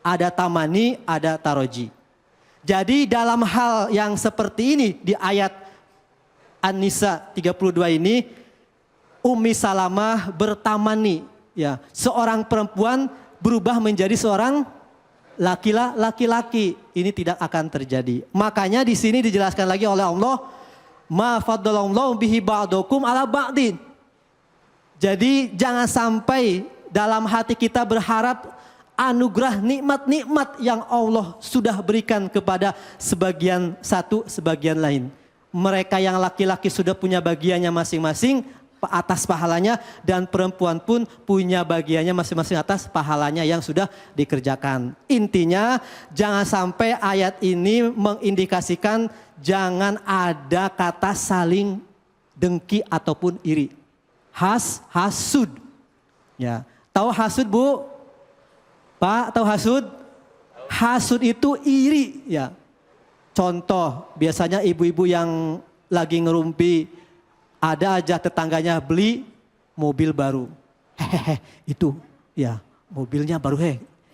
Ada tamani, ada taroji. Jadi dalam hal yang seperti ini di ayat An-Nisa 32 ini, Ummi Salamah bertamani. Ya, seorang perempuan berubah menjadi seorang laki-laki. Ini tidak akan terjadi. Makanya di sini dijelaskan lagi oleh Allah, ma faddalallahu bihi ba'dakum ala ba'din. Jadi jangan sampai dalam hati kita berharap anugerah nikmat-nikmat yang Allah sudah berikan kepada sebagian satu, sebagian lain. Mereka yang laki-laki sudah punya bagiannya masing-masing atas pahalanya, dan perempuan pun punya bagiannya masing-masing atas pahalanya yang sudah dikerjakan. Intinya jangan sampai ayat ini mengindikasikan jangan ada kata saling dengki ataupun iri. Hasud. Ya, tahu hasud, Bu? Pak, tahu hasud? Hasud itu iri, ya. Contoh, biasanya ibu-ibu yang lagi ngerumpi, ada aja tetangganya beli mobil baru. Hehehe, itu ya, mobilnya baru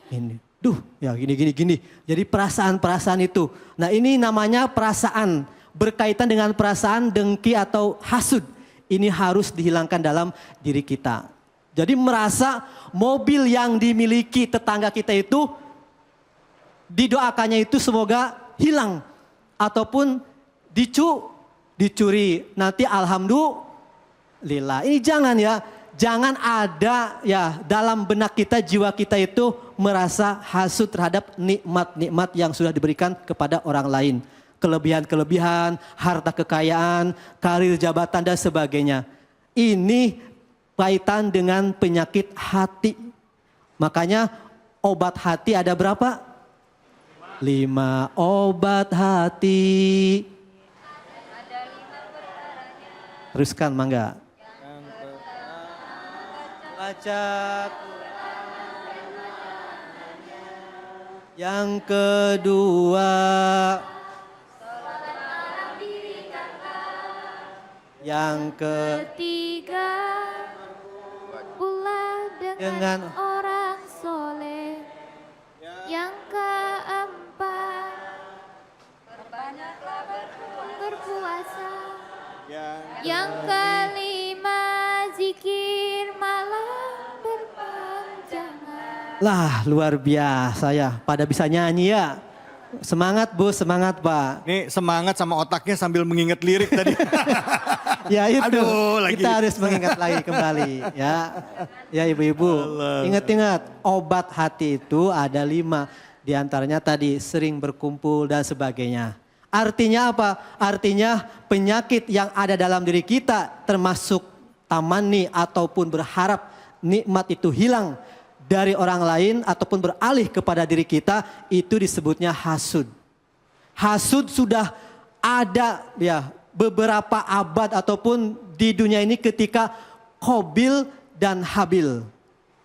ini. Duh, ya gini. Jadi perasaan-perasaan itu. Nah, ini namanya perasaan, berkaitan dengan perasaan dengki atau hasud. Ini harus dihilangkan dalam diri kita. Jadi merasa mobil yang dimiliki tetangga kita itu, didoakannya itu semoga hilang. Ataupun dicuri. Nanti alhamdulillah. Ini jangan ya. Jangan ada ya dalam benak kita, jiwa kita itu merasa hasud terhadap nikmat-nikmat yang sudah diberikan kepada orang lain. Kelebihan-kelebihan, harta kekayaan, karir, jabatan dan sebagainya. Ini kaitan dengan penyakit hati. Makanya obat hati ada berapa? 5 obat hati. Teruskan, mangga. Baca. Yang kedua, yang ketiga, pula dengan orang soleh. Yang keempat, puasa. Yang Yang kelima zikir malam berpanjangan. Lah luar biasa ya, pada bisa nyanyi ya. Semangat Bu, semangat Pak. Nih semangat sama otaknya sambil mengingat lirik tadi. Ya itu, Aduh, lagi. kita harus mengingat lagi kembali ya. Ya ibu-ibu, ingat-ingat obat hati itu ada 5. Di antaranya tadi sering berkumpul dan sebagainya. Artinya apa? Artinya penyakit yang ada dalam diri kita termasuk tamani ataupun berharap nikmat itu hilang dari orang lain ataupun beralih kepada diri kita, itu disebutnya hasud. Hasud sudah ada ya beberapa abad ataupun di dunia ini ketika Qabil dan Habil.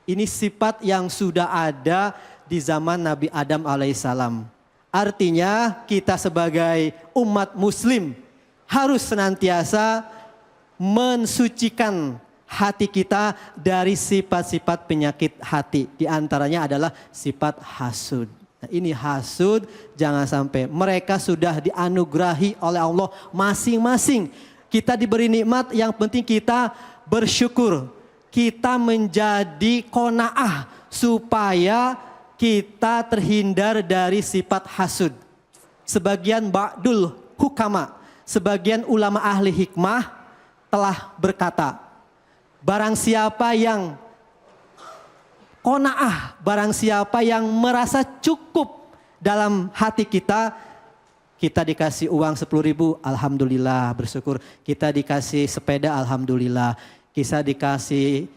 Ini sifat yang sudah ada di zaman Nabi Adam alaihissalam. Artinya kita sebagai umat muslim harus senantiasa mensucikan hati kita dari sifat-sifat penyakit hati. Di antaranya adalah sifat hasud. Nah, ini hasud, jangan sampai. Mereka sudah dianugerahi oleh Allah masing-masing. Kita diberi nikmat, yang penting kita bersyukur. Kita menjadi qanaah supaya kita terhindar dari sifat hasud. Sebagian ba'dul hukama, sebagian ulama ahli hikmah telah berkata, barang siapa yang qanaah, barang siapa yang merasa cukup dalam hati kita, kita dikasih uang 10.000, alhamdulillah bersyukur. Kita dikasih sepeda, alhamdulillah. Kita dikasih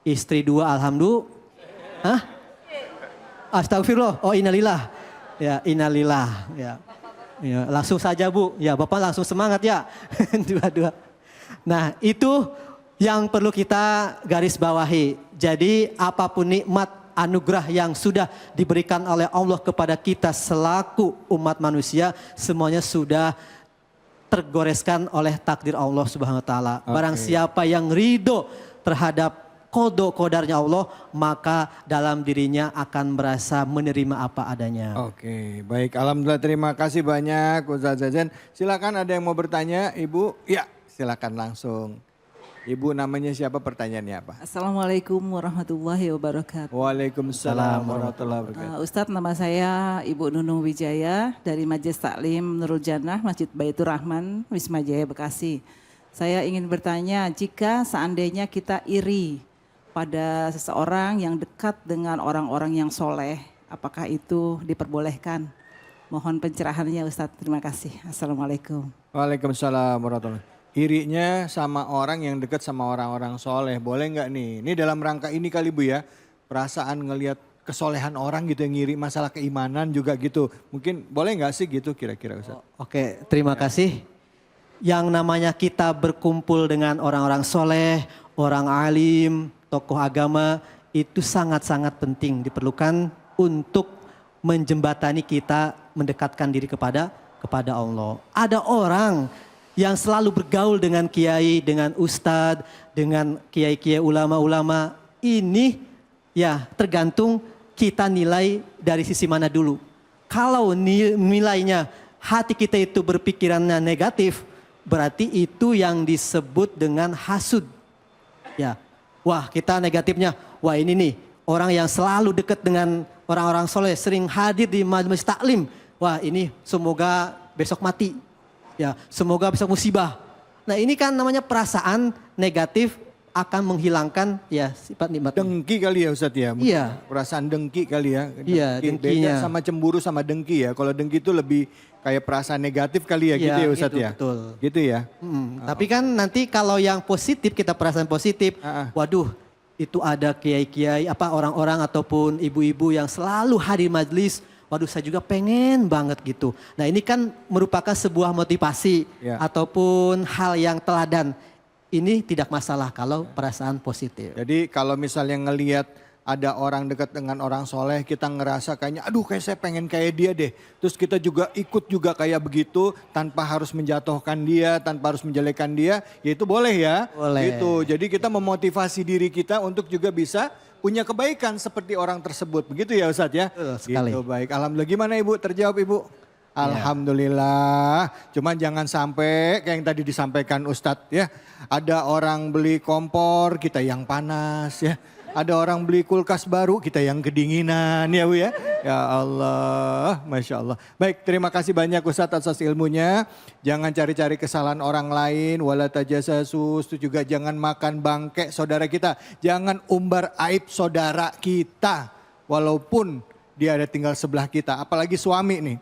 istri 2, alhamdulillah. Hah? Astagfirullah, oh innalillah. Ya innalillah. Ya. Ya, langsung saja Bu, ya Bapak langsung semangat ya. Dua-dua. Nah itu yang perlu kita garis bawahi. Jadi apapun nikmat anugerah yang sudah diberikan oleh Allah kepada kita selaku umat manusia, semuanya sudah tergoreskan oleh takdir Allah Subhanahu wa taala. Barang siapa yang ridho terhadap qada qadarnya Allah, maka dalam dirinya akan merasa menerima apa adanya. Oke, baik. Alhamdulillah, terima kasih banyak Ustaz Zazen. Silakan, ada yang mau bertanya, Ibu? Ya, silakan langsung. Ibu namanya siapa, pertanyaannya apa? Assalamualaikum warahmatullahi wabarakatuh. Waalaikumsalam warahmatullahi wabarakatuh. Ustadz, nama saya Ibu Nunung Wijaya dari Majelis Taklim Nurul Jannah, Masjid Baitur Rahman, Wisma Jaya, Bekasi. Saya ingin bertanya, jika seandainya kita iri pada seseorang yang dekat dengan orang-orang yang soleh, apakah itu diperbolehkan? Mohon pencerahannya Ustadz, terima kasih. Assalamualaikum. Waalaikumsalam warahmatullahi wabarakatuh. Irinya sama orang yang dekat sama orang-orang soleh, boleh nggak nih? Ini dalam rangka ini kali Bu ya, perasaan ngelihat kesolehan orang gitu yang ngiri, masalah keimanan juga gitu. Mungkin boleh nggak sih gitu kira-kira Ustaz? Oke, terima kasih. Yang namanya kita berkumpul dengan orang-orang soleh, orang alim, tokoh agama, itu sangat-sangat penting, diperlukan untuk menjembatani kita mendekatkan diri kepada Allah. Ada orang yang selalu bergaul dengan kiai, dengan ustadz, dengan kiai-kiai ulama-ulama. Ini ya tergantung kita nilai dari sisi mana dulu. Kalau nilainya hati kita itu berpikirannya negatif, berarti itu yang disebut dengan hasud. Ya, wah kita negatifnya, wah ini nih orang yang selalu dekat dengan orang-orang soleh, sering hadir di majelis taklim. Wah ini semoga besok mati. Ya, semoga besok musibah. Nah ini kan namanya perasaan negatif akan menghilangkan ya sifat nikmat. Dengki kali ya Ustadz ya? Iya. Perasaan dengki kali ya? Iya, dengkinya. Beda sama cemburu sama dengki ya. Kalau dengki itu lebih kayak perasaan negatif kali ya, Iya, gitu ya Ustadz gitu, ya? betul. Gitu ya? Tapi kan nanti kalau yang positif, kita perasaan positif, waduh itu ada kiai-kiai, apa orang-orang ataupun ibu-ibu yang selalu hadir majelis, waduh saya juga pengen banget gitu. Nah ini kan merupakan sebuah motivasi ataupun hal yang teladan. Ini tidak masalah kalau perasaan positif. Jadi kalau misalnya ngelihat ada orang dekat dengan orang soleh, kita ngerasa kayaknya aduh kayak saya pengen kayak dia deh. Terus kita juga ikut juga kayak begitu tanpa harus menjatuhkan dia, tanpa harus menjelekkan dia, ya itu boleh ya. Boleh. Gitu. Jadi kita memotivasi diri kita untuk juga bisa punya kebaikan seperti orang tersebut. Begitu ya Ustadz ya? Betul sekali. Gitu, baik. Alhamdulillah, gimana Ibu? Terjawab Ibu? Alhamdulillah. Cuman jangan sampai kayak yang tadi disampaikan Ustadz ya. Ada orang beli kompor, kita yang panas ya. Ada orang beli kulkas baru, kita yang kedinginan ya Bu ya. Ya Allah, Masya Allah. Baik, terima kasih banyak Ustadz atas ilmunya. Jangan cari-cari kesalahan orang lain, wala tajassasus, itu juga jangan makan bangke saudara kita. Jangan umbar aib saudara kita, walaupun dia ada tinggal sebelah kita. Apalagi suami nih.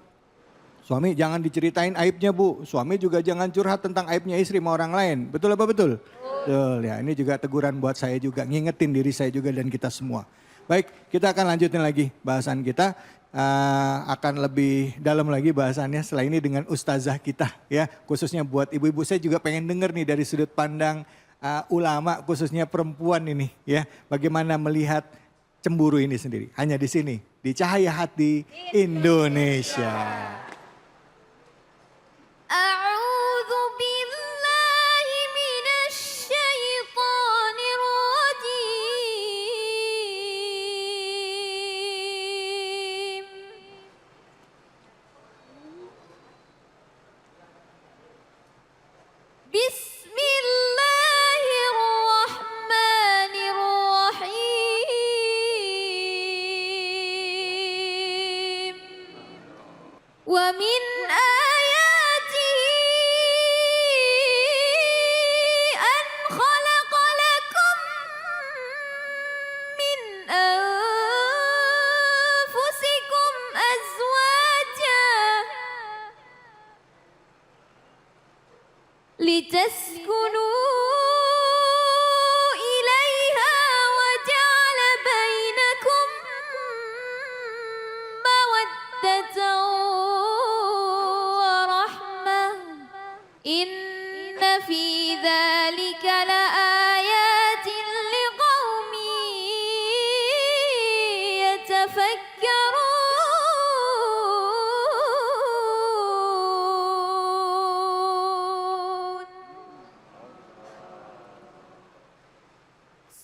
Suami jangan diceritain aibnya Bu, suami juga jangan curhat tentang aibnya istri sama orang lain. Betul apa betul? Betul ya, ini juga teguran buat saya juga, ngingetin diri saya juga dan kita semua. Baik, kita akan lanjutin lagi bahasan kita, akan lebih dalam lagi bahasannya setelah ini dengan ustazah kita ya. Khususnya buat ibu-ibu, saya juga pengen denger nih dari sudut pandang ulama khususnya perempuan ini ya. Bagaimana melihat cemburu ini sendiri, hanya di sini, di Cahaya Hati Indonesia. A'udzu billahi minasy syaithanir rajim. Bismillahirrahmanirrahim. Wa min لتسكنوا إليها وجعل بينكم مودة ورحمة إن في ذلك لآيات لقوم يتفكرون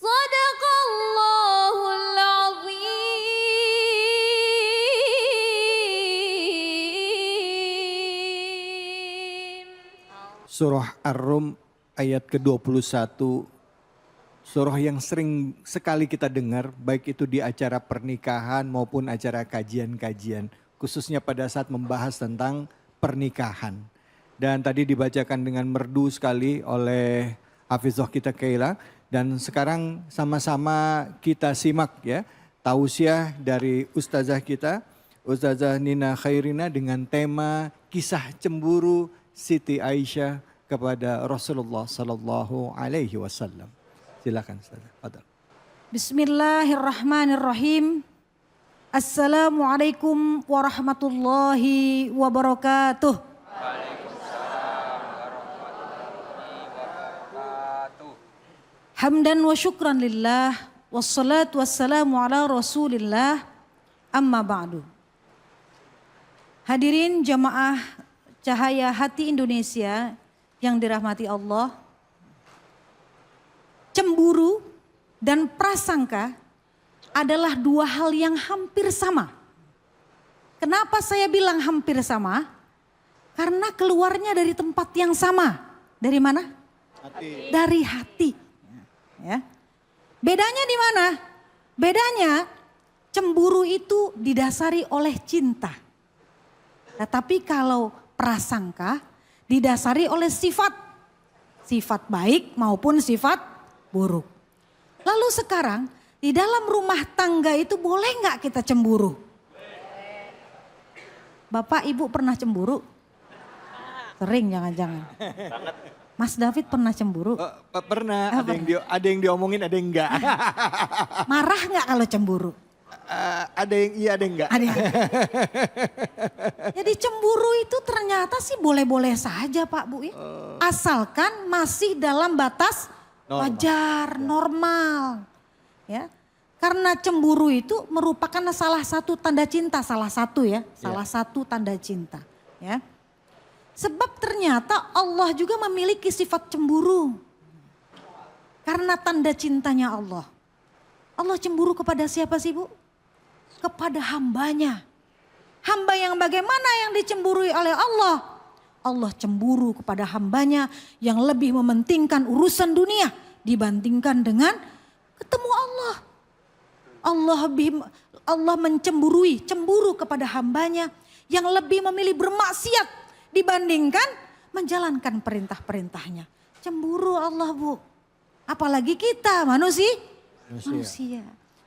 صدق الله العظيم. Surah Ar-Rum ayat ke-21, surah yang sering sekali kita dengar baik itu di acara pernikahan maupun acara kajian-kajian. Khususnya pada saat membahas tentang pernikahan. Dan tadi dibacakan dengan merdu sekali oleh Hafizah kita Kaila. Dan sekarang sama-sama kita simak ya tausiah dari ustazah kita, Ustazah Nina Khairina dengan tema kisah cemburu Siti Aisyah kepada Rasulullah Sallallahu Alaihi Wasallam. Silakan Ustazah. Fadal. Bismillahirrahmanirrahim. Assalamualaikum warahmatullahi wabarakatuh. Hamdan wa syukran lillah, wassalatu wassalamu ala rasulillah, amma ba'du. Hadirin jamaah Cahaya Hati Indonesia yang dirahmati Allah, cemburu dan prasangka adalah dua hal yang hampir sama. Kenapa saya bilang hampir sama? Karena keluarnya dari tempat yang sama. Dari mana? Hati. Dari hati. Ya. Bedanya di mana? Bedanya cemburu itu didasari oleh cinta. Tetapi kalau prasangka didasari oleh sifat. Sifat baik maupun sifat buruk. Lalu sekarang di dalam rumah tangga itu boleh nggak kita cemburu? Bapak ibu pernah cemburu? Sering jangan-jangan. Mas David pernah cemburu? Pernah, ada yang diomongin, ada yang enggak. Marah nggak kalau cemburu? Ada yang iya, ada yang enggak. Ada yang Jadi cemburu itu ternyata sih boleh-boleh saja Pak Bu ya. Asalkan masih dalam batas wajar, normal. Ya. Karena cemburu itu merupakan salah satu tanda cinta, salah satu tanda cinta. Ya. Sebab ternyata Allah juga memiliki sifat cemburu. Karena tanda cintanya Allah. Allah cemburu kepada siapa sih Bu? Kepada hambanya. Hamba yang bagaimana yang dicemburui oleh Allah? Allah cemburu kepada hambanya yang lebih mementingkan urusan dunia dibandingkan dengan ketemu Allah. Allah cemburu kepada hambanya yang lebih memilih bermaksiat dibandingkan menjalankan perintah-perintahnya. Cemburu Allah, Bu. Apalagi kita manusia.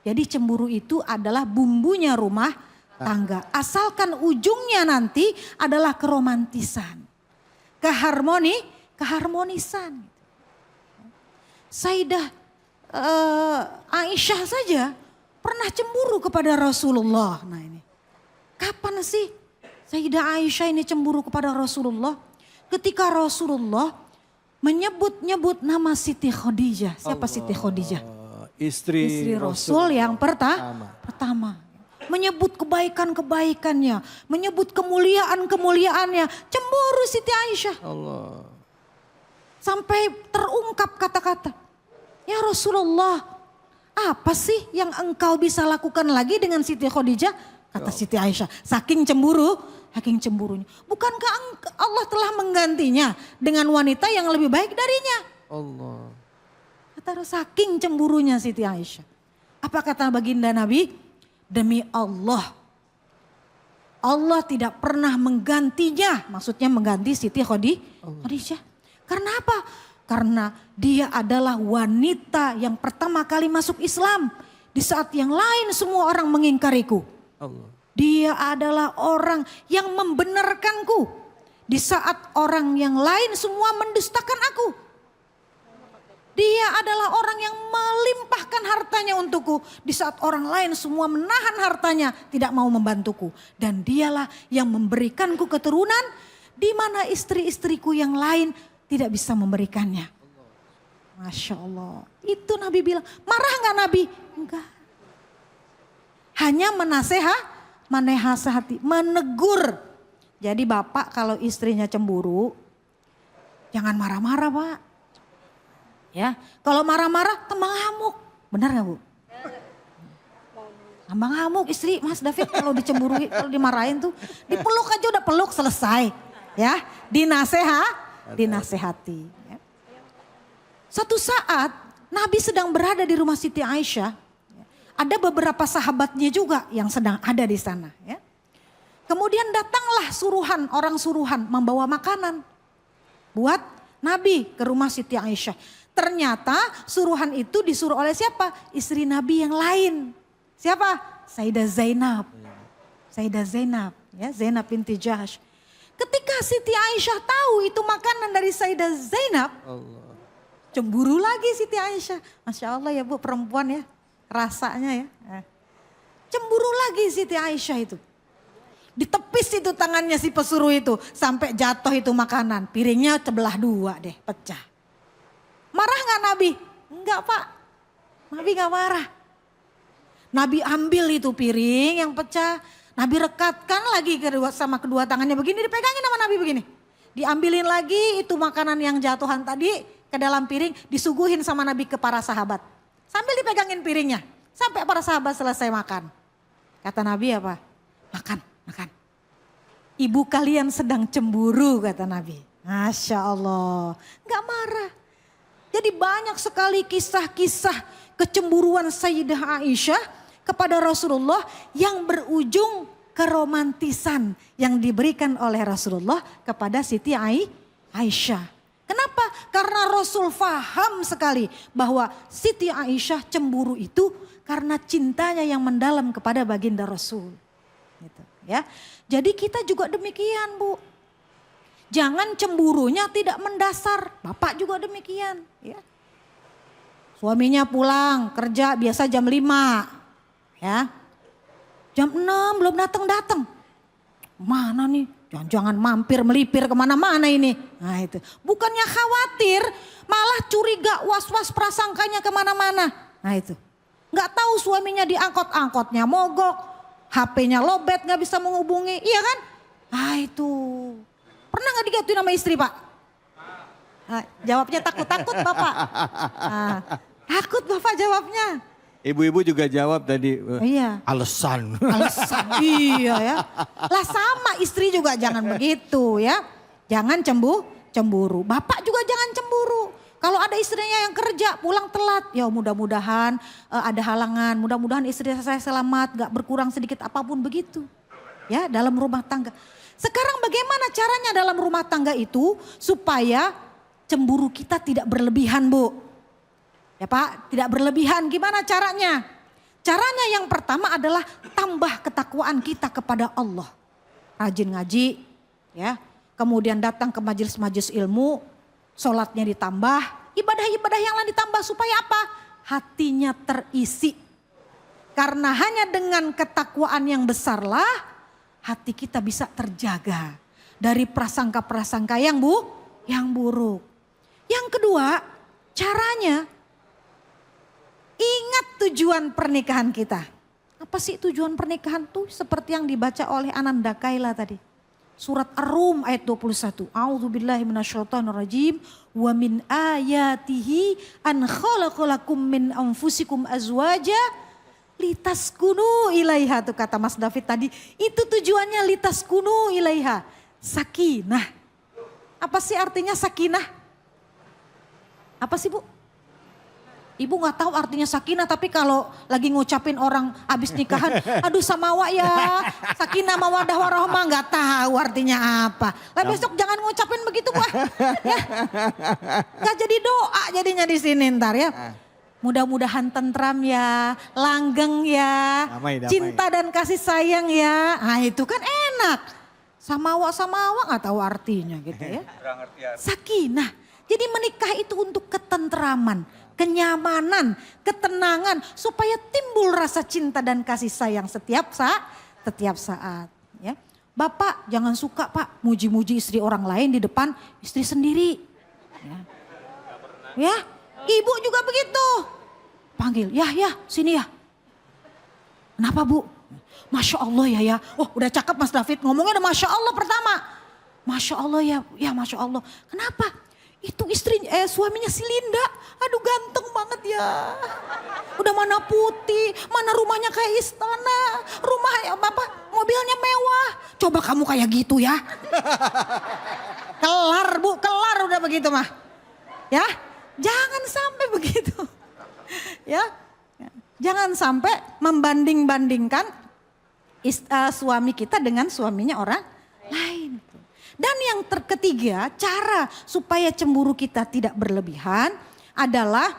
Jadi cemburu itu adalah bumbunya rumah tangga. Asalkan ujungnya nanti adalah keromantisan. Keharmonisan. Sayyidah Aisyah saja pernah cemburu kepada Rasulullah. Nah ini, kapan sih Sayyidah Aisyah ini cemburu kepada Rasulullah? Ketika Rasulullah menyebut-nyebut nama Siti Khadijah. Siapa Siti Khadijah? Istri Rasul yang pertama. Menyebut kebaikan-kebaikannya, menyebut kemuliaan-kemuliaannya. Cemburu Siti Aisyah. Allah. Sampai terungkap kata-kata, ya Rasulullah, apa sih yang engkau bisa lakukan lagi dengan Siti Khadijah? Kata Siti Aisyah, saking cemburunya. Bukankah Allah telah menggantinya dengan wanita yang lebih baik darinya? Allah. Kata saking cemburunya Siti Aisyah. Apa kata baginda Nabi? Demi Allah, Allah tidak pernah menggantinya. Maksudnya mengganti Siti Khadijah. Karena apa? Karena dia adalah wanita yang pertama kali masuk Islam. Di saat yang lain semua orang mengingkariku. Allah. Dia adalah orang yang membenarkanku. Di saat orang yang lain semua mendustakan aku. Dia adalah orang yang melimpahkan hartanya untukku. Di saat orang lain semua menahan hartanya, tidak mau membantuku. Dan dialah yang memberikanku keturunan di mana istri-istriku yang lain tidak bisa memberikannya. Masya Allah. Itu Nabi bilang, marah nggak Nabi? Enggak. Hanya menasehati, menegur. Jadi bapak kalau istrinya cemburu, jangan marah-marah Pak. Ya, kalau marah-marah tembang ngamuk. Benar gak Bu? Tembang ngamuk istri Mas David kalau dicemburui, kalau dimarahin tuh dipeluk aja udah peluk selesai. Ya, dinasehati. Ya. Satu saat Nabi sedang berada di rumah Siti Aisyah. Ada beberapa sahabatnya juga yang sedang ada di sana. Ya. Kemudian datanglah orang suruhan membawa makanan buat Nabi ke rumah Siti Aisyah. Ternyata suruhan itu disuruh oleh siapa? Istri Nabi yang lain. Siapa? Sayyidah Zainab. Ya, Zainab binti Jahsh. Ketika Siti Aisyah tahu itu makanan dari Sayyidah Zainab. Allah. Cemburu lagi Siti Aisyah. Masya Allah ya Bu, perempuan ya. Rasanya ya. Cemburu lagi Siti Aisyah itu. Ditepis itu tangannya si pesuruh itu. Sampai jatuh itu makanan. Piringnya sebelah dua deh, pecah. Marah gak Nabi? Enggak Pak. Nabi gak marah. Nabi ambil itu piring yang pecah. Nabi rekatkan lagi sama kedua tangannya begini. Dipegangin sama Nabi begini. Diambilin lagi itu makanan yang jatuhan tadi ke dalam piring. Disuguhin sama Nabi ke para sahabat. Sambil dipegangin piringnya. Sampai para sahabat selesai makan. Kata Nabi apa? Makan. Ibu kalian sedang cemburu kata Nabi. Masya Allah. Gak marah. Jadi banyak sekali kisah-kisah kecemburuan Sayyidah Aisyah kepada Rasulullah yang berujung keromantisan yang diberikan oleh Rasulullah kepada Siti Aisyah. Kenapa? Karena Rasul faham sekali bahwa Siti Aisyah cemburu itu karena cintanya yang mendalam kepada baginda Rasul. Gitu, ya. Jadi kita juga demikian Bu. Jangan cemburunya tidak mendasar. Bapak juga demikian. Ya. Suaminya pulang kerja biasa jam 5. Ya. Jam 6 belum datang. Mana nih? Jangan mampir melipir kemana-mana ini. Nah itu. Bukannya khawatir malah curiga was-was prasangkanya kemana-mana. Nah itu. Gak tahu suaminya diangkot-angkotnya mogok. HP-nya lobet gak bisa menghubungi. Iya kan? Nah itu. Pernah gak digatuin sama istri Pak? Nah, jawabnya takut-takut Bapak. Nah, takut Bapak jawabnya. Ibu-ibu juga jawab tadi. Iya. Alasan. Alasan, iya ya. Lah sama istri juga jangan begitu ya. Jangan cemburu. Bapak juga jangan cemburu. Kalau ada istrinya yang kerja pulang telat, ya mudah-mudahan ada halangan. Mudah-mudahan istri saya selamat, gak berkurang sedikit apapun begitu. Ya dalam rumah tangga. Sekarang bagaimana caranya dalam rumah tangga itu supaya cemburu kita tidak berlebihan, Bu? Ya Pak, tidak berlebihan. Gimana caranya? Caranya yang pertama adalah tambah ketakwaan kita kepada Allah. Rajin ngaji, ya. Kemudian datang ke majelis-majelis ilmu, sholatnya ditambah, ibadah-ibadah yang lain ditambah supaya apa? Hatinya terisi. Karena hanya dengan ketakwaan yang besarlah hati kita bisa terjaga dari prasangka-prasangka yang buruk. Yang kedua, caranya ingat tujuan pernikahan kita. Apa sih tujuan pernikahan tuh? Seperti yang dibaca oleh Ananda Kaila tadi. Surat Ar-Rum ayat 21. A'udzubillahi minasyaitonirrajim. Wa min ayatihi an khalaqalakum min anfusikum azwaja litaskunu ilaiha. Tuh kata Mas David tadi. Itu tujuannya litaskunu ilaiha. Sakinah. Apa sih artinya sakinah? Apa sih Bu? Ibu gak tahu artinya sakinah, tapi kalau lagi ngucapin orang habis nikahan, aduh samawa ya, sakinah mawadah warahmah, gak tahu artinya apa. Lah besok jangan ngucapin begitu Bu, ya. Gak jadi doa jadinya di sini ntar ya. Mudah-mudahan tentram ya, langgeng ya, Damai. cinta dan kasih sayang ya. Nah itu kan enak. Samawa gak tahu artinya gitu ya. Sakinah, jadi menikah itu untuk ketentraman, kenyamanan, ketenangan supaya timbul rasa cinta dan kasih sayang setiap saat. Ya. Bapak jangan suka Pak muji-muji istri orang lain di depan istri sendiri. Ya, ibu juga begitu. Panggil, ya sini ya. Kenapa Bu? Masya Allah ya. Oh udah cakep Mas David ngomongnya udah Masya Allah pertama. Masya Allah ya Masya Allah. Kenapa? Itu suaminya si Linda, aduh ganteng banget ya. Udah mana putih, mana rumahnya kayak istana, mobilnya mewah. Coba kamu kayak gitu ya. Kelar Bu, kelar udah begitu mah. Ya, jangan sampai begitu. Ya, jangan sampai membanding-bandingkan suami kita dengan suaminya orang lain. Dan yang ketiga, cara supaya cemburu kita tidak berlebihan adalah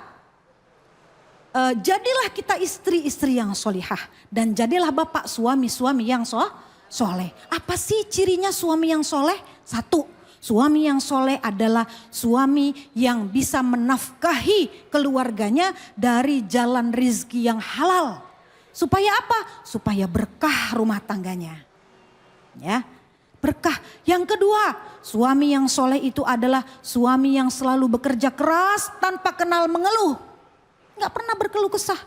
jadilah kita istri-istri yang solihah. Dan jadilah bapak suami-suami yang soleh. Apa sih cirinya suami yang soleh? Satu, suami yang soleh adalah suami yang bisa menafkahi keluarganya dari jalan rizki yang halal. Supaya apa? Supaya berkah rumah tangganya. Ya. Berkah. Yang kedua, suami yang soleh itu adalah suami yang selalu bekerja keras tanpa kenal mengeluh. Gak pernah berkeluh kesah.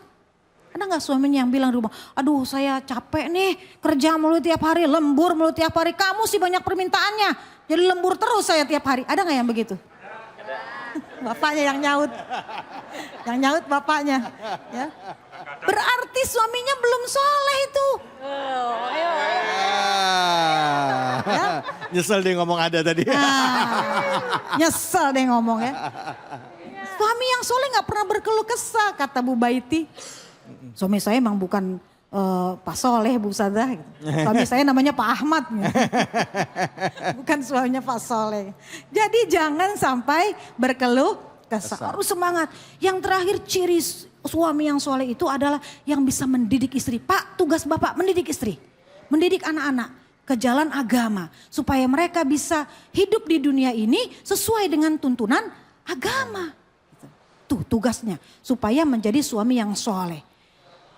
Ada gak suaminya yang bilang di rumah, aduh saya capek nih kerja mulu tiap hari, lembur mulu tiap hari. Kamu sih banyak permintaannya, jadi lembur terus saya tiap hari. Ada gak yang begitu? Bapaknya yang nyaut. Yang nyaut bapaknya. Ya. Berarti suaminya belum soleh itu. Ya. Nyesel dia ngomong ada tadi. Nyesel dia ngomong ya. Suami yang soleh gak pernah berkeluh kesah kata Bu Baiti. Suami saya emang bukan Pak Soleh Bu Sadah. Gitu. Suami saya namanya Pak Ahmad. Bukan suaminya Pak Soleh. Jadi jangan sampai berkeluh kesah. Harus semangat. Yang terakhir ciri suami yang soleh itu adalah yang bisa mendidik istri. Pak, tugas Bapak mendidik istri. Mendidik anak-anak ke jalan agama. Supaya mereka bisa hidup di dunia ini sesuai dengan tuntunan agama. Tuh tugasnya. Supaya menjadi suami yang soleh.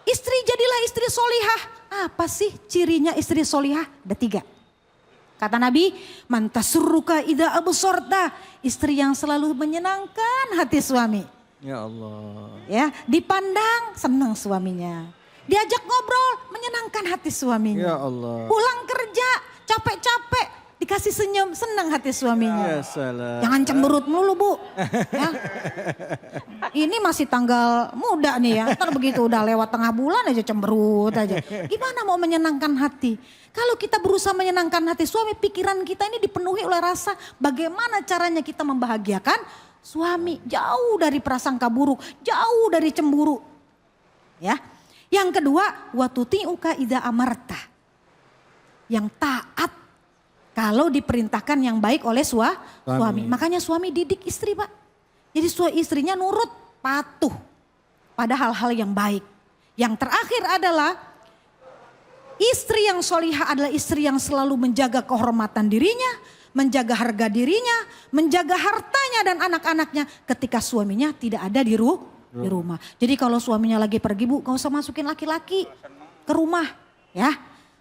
Istri jadilah istri solihah. Apa sih cirinya istri solihah? Ada 3. Kata Nabi, man tasurruka idza absorta. Istri yang selalu menyenangkan hati suami. Ya Allah. Ya, dipandang senang suaminya. Diajak ngobrol menyenangkan hati suaminya. Ya Allah. Pulang kerja capek-capek dikasih senyum senang hati suaminya. Ya salam. Jangan cemberut mulu Bu. Ya. Ini masih tanggal muda nih ya. Ntar begitu udah lewat tengah bulan aja cemberut aja. Gimana mau menyenangkan hati? Kalau kita berusaha menyenangkan hati suami, pikiran kita ini dipenuhi oleh rasa bagaimana caranya kita membahagiakan suami. Jauh dari prasangka buruk, jauh dari cemburu. Ya. Yang kedua, watuti'uka idza amarta. Yang taat kalau diperintahkan yang baik oleh suami. Makanya suami didik istri, Pak. Jadi istrinya nurut, patuh pada hal-hal yang baik. Yang terakhir adalah istri yang solihah adalah istri yang selalu menjaga kehormatan dirinya, menjaga harga dirinya, menjaga hartanya dan anak-anaknya ketika suaminya tidak ada di rumah. Jadi kalau suaminya lagi pergi, Bu, gak usah masukin laki-laki ke rumah ya.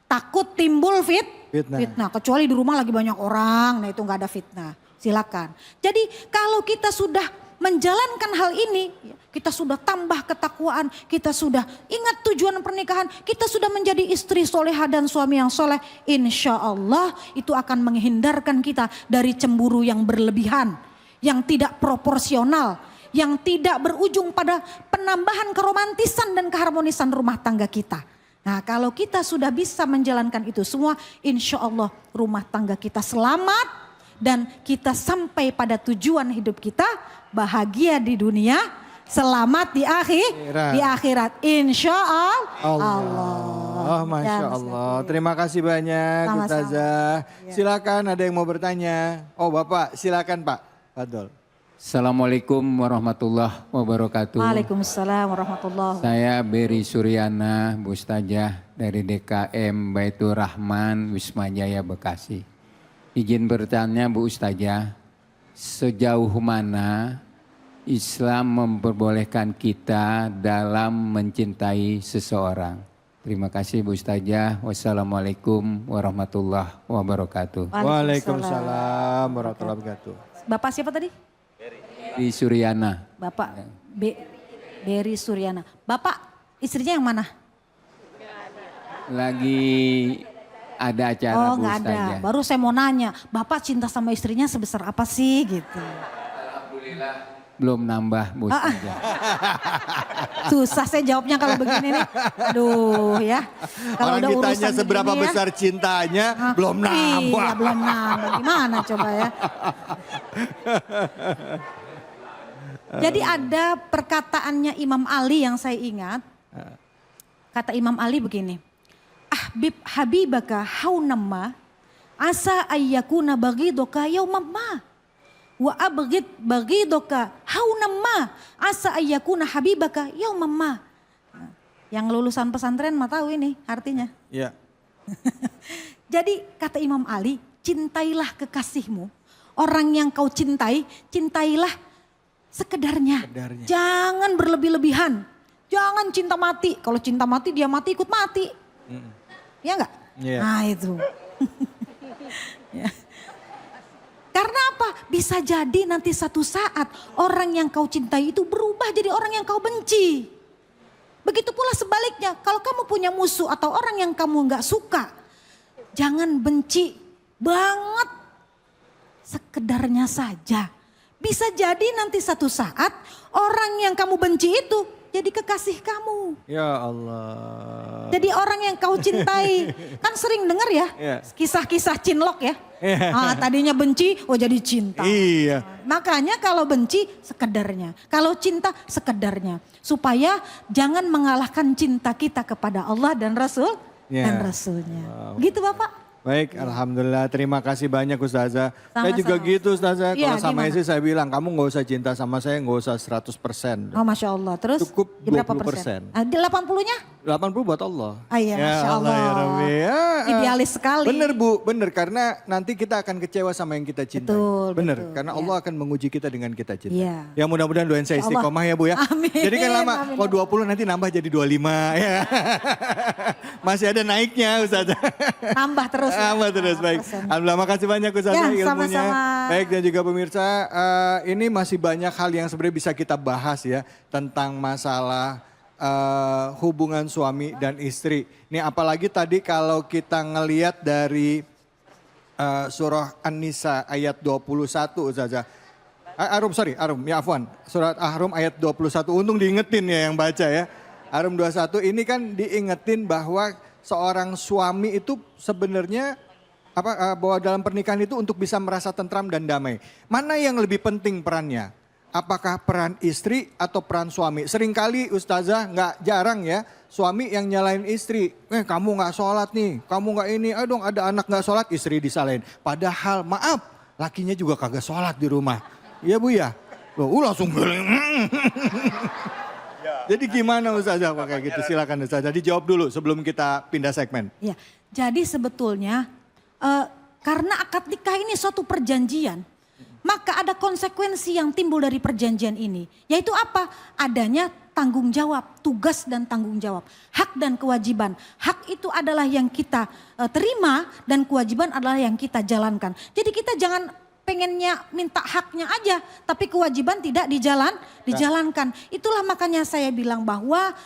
Takut timbul fitnah. Kecuali di rumah lagi banyak orang, nah itu gak ada fitnah. Silakan. Jadi kalau kita sudah menjalankan hal ini, kita sudah tambah ketakwaan, kita sudah ingat tujuan pernikahan, kita sudah menjadi istri solehah dan suami yang soleh. Insya Allah itu akan menghindarkan kita dari cemburu yang berlebihan, yang tidak proporsional, yang tidak berujung pada penambahan keromantisan dan keharmonisan rumah tangga kita. Nah kalau kita sudah bisa menjalankan itu semua, insya Allah rumah tangga kita selamat dan kita sampai pada tujuan hidup kita bahagia di dunia, selamat di akhirat. Insya Allah. Masya Allah. Terima kasih banyak Ustazah. Silakan ada yang mau bertanya. Oh Bapak silakan Pak. Fadol. Assalamualaikum warahmatullahi wabarakatuh. Waalaikumsalam warahmatullahi wabarakatuh. Saya Beri Suryana, Bu Ustazah dari DKM Baitur Rahman, Wisma Jaya, Bekasi. Izin bertanya Bu Ustazah, sejauh mana Islam memperbolehkan kita dalam mencintai seseorang? Terima kasih Bu Ustazah. Wassalamualaikum warahmatullahi wabarakatuh. Waalaikumsalam warahmatullahi wabarakatuh. Bapak siapa tadi? Beri Suryana. Bapak Beri Suryana. Bapak istrinya yang mana? Lagi ada acara Oh Bu nggak ada. Ustazah. Baru saya mau nanya, Bapak cinta sama istrinya sebesar apa sih gitu? Alhamdulillah belum nambah Bu Ustazah. Susah saya jawabnya kalau begini nih. Aduh ya. Kalau Orang udah ditanya urusan seberapa begini ya, besar cintanya belum nambah. Iya belum nambah. Gimana coba ya? Jadi ada perkataannya Imam Ali yang saya ingat. Kata Imam Ali begini. Ahbib habibaka haunamma asa ayyakuna bagidoka yaumamma. Wa abghid bagidoka haunamma asa ayyakuna habibaka yaumamma. Yang lulusan pesantren mah tahu ini artinya. Iya. Jadi kata Imam Ali, cintailah kekasihmu. Orang yang kau cintai, cintailah sekedarnya. Jangan berlebih-lebihan. Jangan cinta mati. Kalau cinta mati dia mati ikut mati. Ya enggak? Yeah. Nah itu. Ya. Karena apa? Bisa jadi nanti satu saat orang yang kau cintai itu berubah jadi orang yang kau benci. Begitu pula sebaliknya. Kalau kamu punya musuh atau orang yang kamu enggak suka. Jangan benci banget. Sekedarnya saja. Bisa jadi nanti satu saat orang yang kamu benci itu jadi kekasih kamu. Ya Allah. Jadi orang yang kau cintai. Kan sering dengar ya kisah-kisah cinlok ya. Tadinya benci, oh jadi cinta. Iya. Makanya kalau benci sekedarnya. Kalau cinta sekedarnya. Supaya jangan mengalahkan cinta kita kepada Allah dan dan Rasulnya. Gitu Bapak. Baik, Alhamdulillah. Terima kasih banyak Ustazah. Saya Sama-sama. juga gitu Ustazah. Iya, Kalau sama gimana? istri saya bilang, kamu gak usah cinta sama saya, gak usah 100%. Oh Masya Allah. Terus Cukup berapa 20%. 80-nya? 80 buat Allah. Iya, Masya Allah. Ya Rabbi. Idealis sekali. Bener Bu, bener. Karena nanti kita akan kecewa sama yang kita cintai. Betul, Bener, betul, karena ya. Allah akan menguji kita dengan kita cinta. Iya. Ya mudah-mudahan doain saya Insya Allah. istiqomah ya Bu ya. Amin, Jadi kan lama, amin. kalau 20 nanti nambah jadi 25 ya. Masih ada naiknya Ustazah. Tambah terus. ya. Tambah terus, baik. Persen. Alhamdulillah, makasih banyak Ustazah Ya, ilmunya. sama-sama. Baik dan juga pemirsa, ini masih banyak hal yang sebenarnya bisa kita bahas ya. Tentang masalah hubungan suami dan istri. Ini apalagi tadi kalau kita ngelihat dari surah An-Nisa ayat 21 Ustazah. Arum, ya afwan. Surat Ahrum ayat 21, untung diingetin ya yang baca ya. Arum 21 ini kan diingetin bahwa seorang suami itu sebenarnya bahwa dalam pernikahan itu untuk bisa merasa tentram dan damai. Mana yang lebih penting perannya? Apakah peran istri atau peran suami? Seringkali ustazah nggak jarang ya suami yang nyalain istri. Kamu nggak sholat nih, kamu nggak ini, aduh dong ada anak nggak sholat, istri disalahin. Padahal maaf, lakinya juga kagak sholat di rumah. Iya Bu ya? Loh langsung geling. Jadi gimana ustazah pakai gitu? Silakan ustazah dijawab dulu sebelum kita pindah segmen. Ya, jadi sebetulnya karena akad nikah ini suatu perjanjian, maka ada konsekuensi yang timbul dari perjanjian ini. Yaitu apa? Adanya tanggung jawab, tugas dan tanggung jawab. Hak dan kewajiban. Hak itu adalah yang kita terima dan kewajiban adalah yang kita jalankan. Jadi kita jangan pengennya minta haknya aja, tapi kewajiban tidak dijalankan. Itulah makanya saya bilang bahwa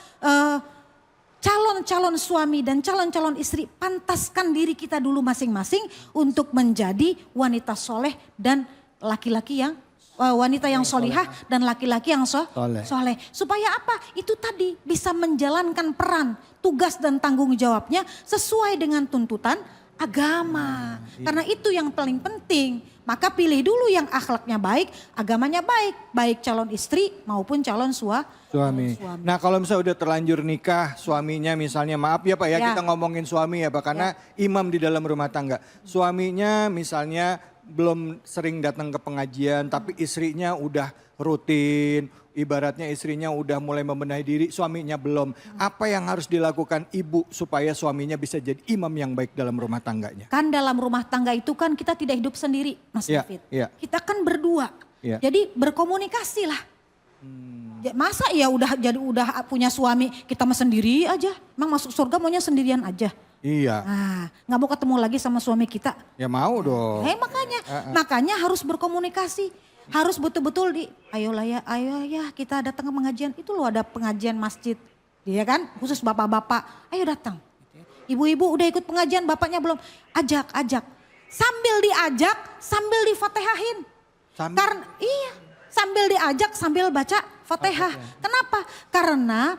calon-calon suami dan calon-calon istri, pantaskan diri kita dulu masing-masing untuk menjadi wanita soleh dan laki-laki yang wanita yang solihah dan laki-laki yang soleh. Supaya apa? Itu tadi bisa menjalankan peran, tugas dan tanggung jawabnya sesuai dengan tuntutan agama. Karena itu yang paling penting. Maka pilih dulu yang akhlaknya baik, agamanya baik. Baik calon istri maupun calon suami. Nah kalau misalnya udah terlanjur nikah suaminya misalnya, maaf ya Pak ya, kita ngomongin suami ya Pak. Karena imam di dalam rumah tangga. Suaminya misalnya belum sering datang ke pengajian tapi istrinya udah rutin. Ibaratnya istrinya udah mulai membenahi diri, suaminya belum. Apa yang harus dilakukan ibu supaya suaminya bisa jadi imam yang baik dalam rumah tangganya? Kan dalam rumah tangga itu kan kita tidak hidup sendiri Mas David. Kita kan berdua. Jadi berkomunikasi lah. Masa ya udah punya suami kita mah sendiri aja. Emang masuk surga maunya sendirian aja. Iya. Nah, nggak mau ketemu lagi sama suami kita. Ya mau dong. Makanya harus berkomunikasi. Harus betul-betul ayo ya kita datang ke pengajian. Itu loh ada pengajian masjid. Dia kan khusus bapak-bapak, ayo datang. Ibu-ibu udah ikut pengajian, bapaknya belum. Ajak. Sambil diajak, sambil difatehahin. Sambil diajak, sambil baca fatihah. Kenapa? Karena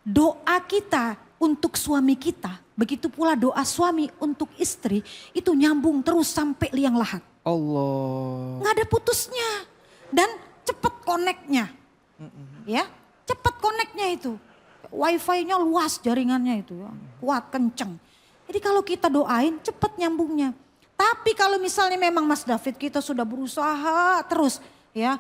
doa kita untuk suami kita, begitu pula doa suami untuk istri, itu nyambung terus sampai liang lahat. Allah. Nggak ada putusnya dan cepet koneknya, ya cepet koneknya itu, wifi-nya luas jaringannya itu, ya. Kuat kenceng. Jadi kalau kita doain cepet nyambungnya. Tapi kalau misalnya memang Mas David kita sudah berusaha terus, ya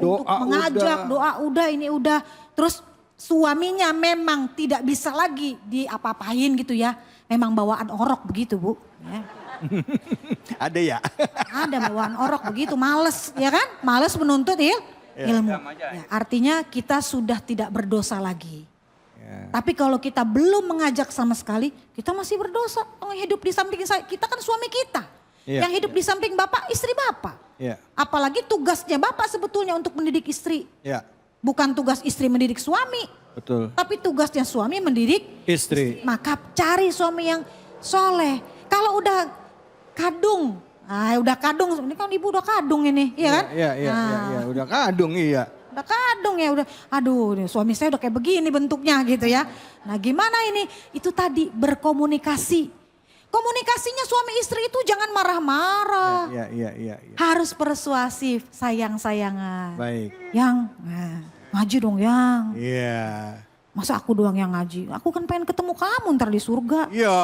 untuk mengajak doa udah ini udah, terus suaminya memang tidak bisa lagi diapa-apain gitu ya, memang bawaan orok begitu Bu. Ya. Ada ya? Ada bawaan orok begitu, males ya kan? Males menuntut ilmu. Ya, artinya kita sudah tidak berdosa lagi. Tapi kalau kita belum mengajak sama sekali, kita masih berdosa. Yang hidup di samping kita kan suami kita. Yang hidup di samping bapak, istri bapak. Apalagi tugasnya bapak sebetulnya untuk mendidik istri. Bukan tugas istri mendidik suami. Betul. Tapi tugasnya suami mendidik istri. Maka cari suami yang soleh. Kalau udah kadung, udah kadung, ini kan ibu udah kadung ini, iya kan? Iya, udah kadung iya. Udah kadung ya, aduh suami saya udah kayak begini bentuknya gitu ya. Nah gimana ini? Itu tadi berkomunikasi. Komunikasinya suami istri itu jangan marah-marah. Iya. Harus persuasif, sayang-sayangan. Baik. Yang, ngaji dong yang. Iya. Masa aku doang yang ngaji? Aku kan pengen ketemu kamu ntar di surga. Iya,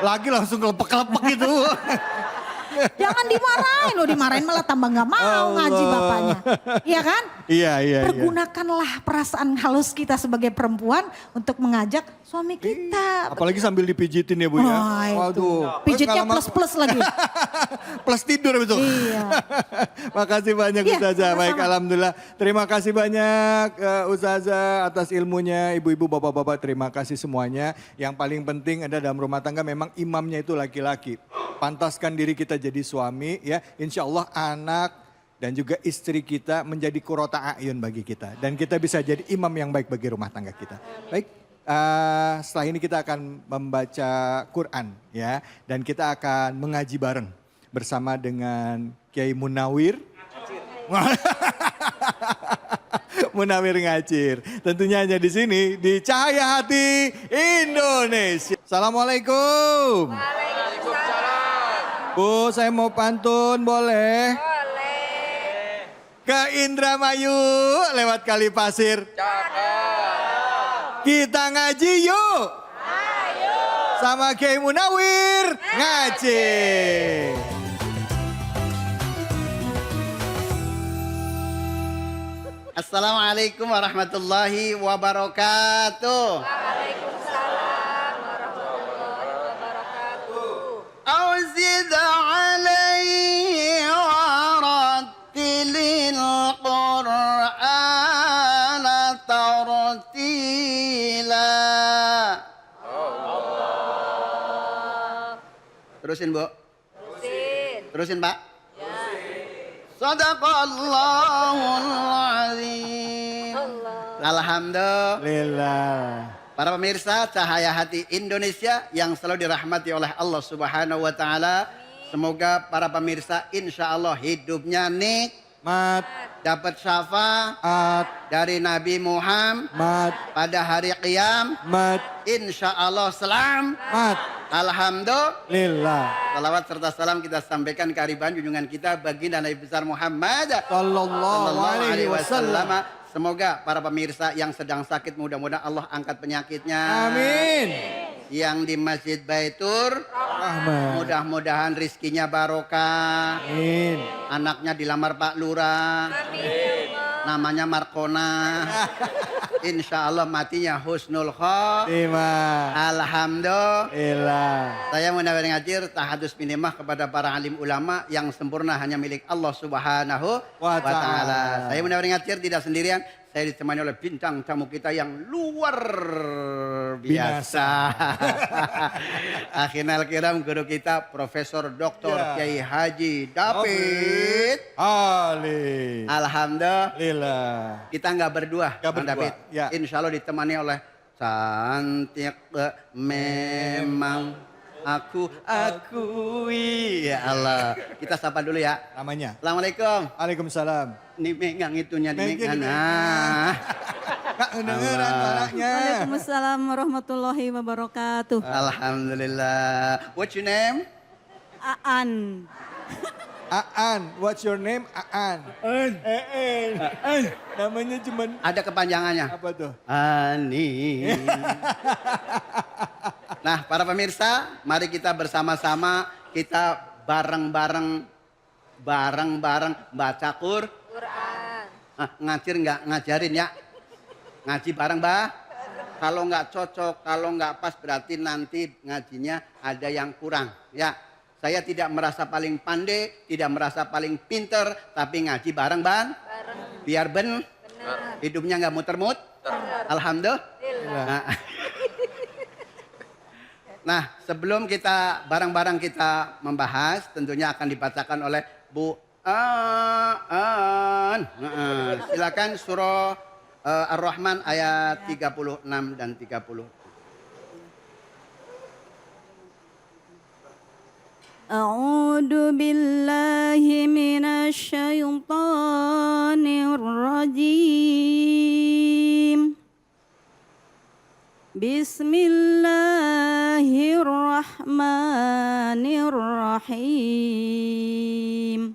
lagi langsung kelepek-kelepek gitu. Jangan dimarahin loh, dimarahin malah tambah gak mau ngaji bapaknya. Iya kan? Iya. Pergunakanlah perasaan halus kita sebagai perempuan untuk mengajak suami kita. Apalagi sambil dipijitin ya Bu ya. Waduh. Pijitnya plus-plus lagi. Plus tidur betul. Iya. Makasih banyak Ustazah. Baik, alhamdulillah. Terima kasih banyak Ustazah atas ilmunya. Ibu-ibu, bapak-bapak, terima kasih semuanya. Yang paling penting ada dalam rumah tangga memang imamnya itu laki-laki. Pantaskan diri kita jadi suami ya. Insya Allah anak dan juga istri kita menjadi qurrata a'yun bagi kita. Dan kita bisa jadi imam yang baik bagi rumah tangga kita. Baik, setelah ini kita akan membaca Quran ya. Dan kita akan mengaji bareng bersama dengan Kiai Munawir Munawir Ngacir. Tentunya hanya di sini di Cahaya Hati Indonesia. Assalamualaikum. Waalaikumsalam. Bu, saya mau pantun boleh? Boleh. Ke Indramayu lewat Kali Pasir. Cakep. Kita ngaji yuk. Ayo. Sama Kiai Munawir Ngacir. Assalamualaikum warahmatullahi wabarakatuh. Waalaikumsalam warahmatullahi wabarakatuh. Auzid alaihi warattilil Qur'ana tartila. Terusin, Bu. Terusin, Pak. Sadaqallahul azim. Alhamdulillah. Para pemirsa Cahaya Hati Indonesia yang selalu dirahmati oleh Allah Subhanahu wa taala. Semoga para pemirsa insya Allah hidupnya nikmat, dapat syafaat dari Nabi Muhammad pada hari kiamat. Insya Allah selamat. Alhamdulillah. Salawat serta salam kita sampaikan ke hariban junjungan kita baginda Nabi besar Muhammad sallallahu alaihi wasallam. Semoga para pemirsa yang sedang sakit mudah-mudahan Allah angkat penyakitnya. Amin. Yang di Masjid Baitur Rahman, mudah-mudahan rizkinya barokah. Amin. Anaknya dilamar Pak Lurah. Amin. Namanya Markona. Insya Allah matinya husnul khotimah. Alhamdulillah. Saya Munawir Ngacir tahadus minimah kepada para alim ulama yang sempurna hanya milik Allah Subhanahu wa taala. Saya Munawir Ngacir tidak sendirian. Saya ditemani oleh bintang tamu kita yang luar biasa. Akhirnya kiram guru kita Profesor Dr. Kiai Haji David Ali. Alhamdulillah. Kita nggak berdua, Bang David. Ya. Insya Allah ditemani oleh cantik memang aku akui. Ya Allah. Kita sapa dulu ya. Namanya. Assalamualaikum. Waalaikumsalam. Ini megang itunya di megang. Nah. Kedengeran suaranya. Waalaikumsalam warahmatullahi wabarakatuh. Alhamdulillah. What's your name? Aan. Aan. What's your name? Aan. Namanya cuman. Ada kepanjangannya. Apa tuh? Ani. Nah, para pemirsa, mari kita bersama-sama kita bareng-bareng baca Quran. Ngacir nggak ngajarin ya? Ngaji bareng, Mbak. Kalau nggak cocok, kalau nggak pas berarti nanti ngajinya ada yang kurang, ya. Saya tidak merasa paling pandai, tidak merasa paling pinter, tapi ngaji bareng, Bang. Biar benar. Hidupnya nggak muter-muter. Alhamdulillah. Nah, sebelum kita bareng-bareng kita membahas, tentunya akan dibacakan oleh Bu Aan. Silakan surah Ar-Rahman ayat 36 dan 30. A'udzu billahi minasy syaithanir rajim. Bismillahirrahmanirrahim.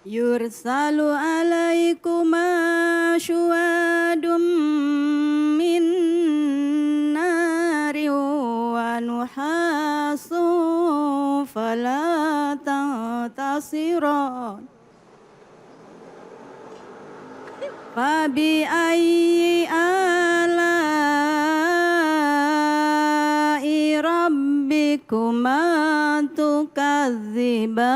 Yursalu alaikuma syuwadum min nari wa nuhasu fala tantasiran. Fabi ayyi ala'i rabbikuma tukadziban.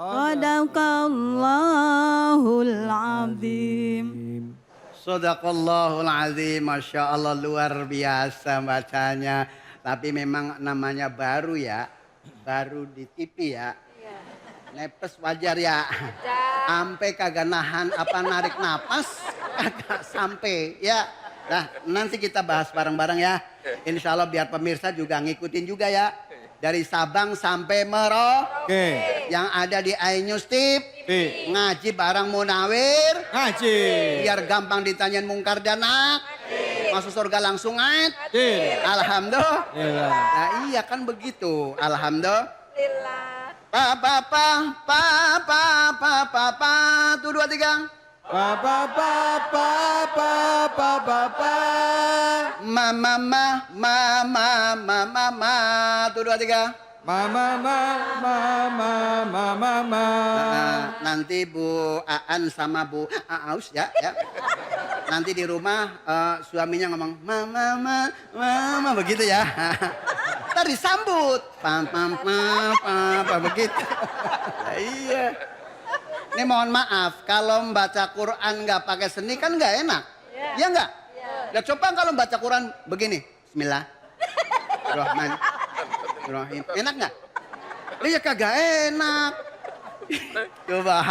Sadaqallahul azim. Sadaqallahul azim. Masya Allah luar biasa bacanya. Tapi memang namanya baru ya. Baru di TV ya. Nepes wajar ya. Sampai kagak nahan apa narik napas. Kagak sampai ya. Nah nanti kita bahas bareng-bareng ya. Insya Allah biar pemirsa juga ngikutin juga ya. Dari Sabang sampai Merauke. Yang ada di iNews TV. Ngaji bareng Munawir. Ngaji. Biar gampang ditanyain mungkar dan nakir. Masuk surga langsung Alhamdulillah. Nah iya kan begitu. Alhamdulillah. Tuh 2 3. Mama. Tuh 2 3. Mama. Nanti Bu Aan sama Bu Aus ya. Nanti di rumah suaminya ngomong mama begitu ya. Ntar disambut. Begitu. Ya, iya. Ini mohon maaf, kalau membaca Quran nggak pakai seni kan nggak enak. Ya nggak? Ya coba kalau membaca Quran begini. Bismillahirrahmanirrahim. Enak nggak? Ya kagak enak. Coba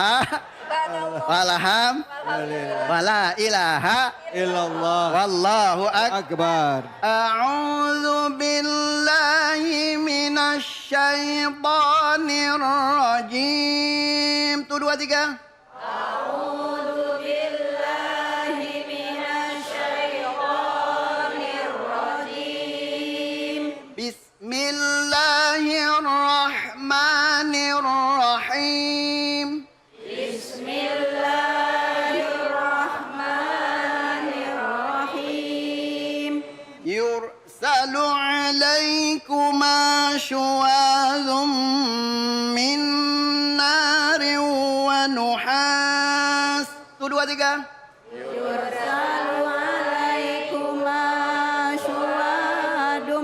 wala ilaha illallah wallahu akbar. A'udzu billahi minasy syaithanir rajim. Tuh 2 3. A'udzu billahi minasy syaithanir rajim. Bismillahirrahmanirrahim. Bismillahirrahmanirrahim. Yursalu alaikuma syuwazum min narin wa nuhas. Tuh 2 3. Yursalu alaikuma syuwadum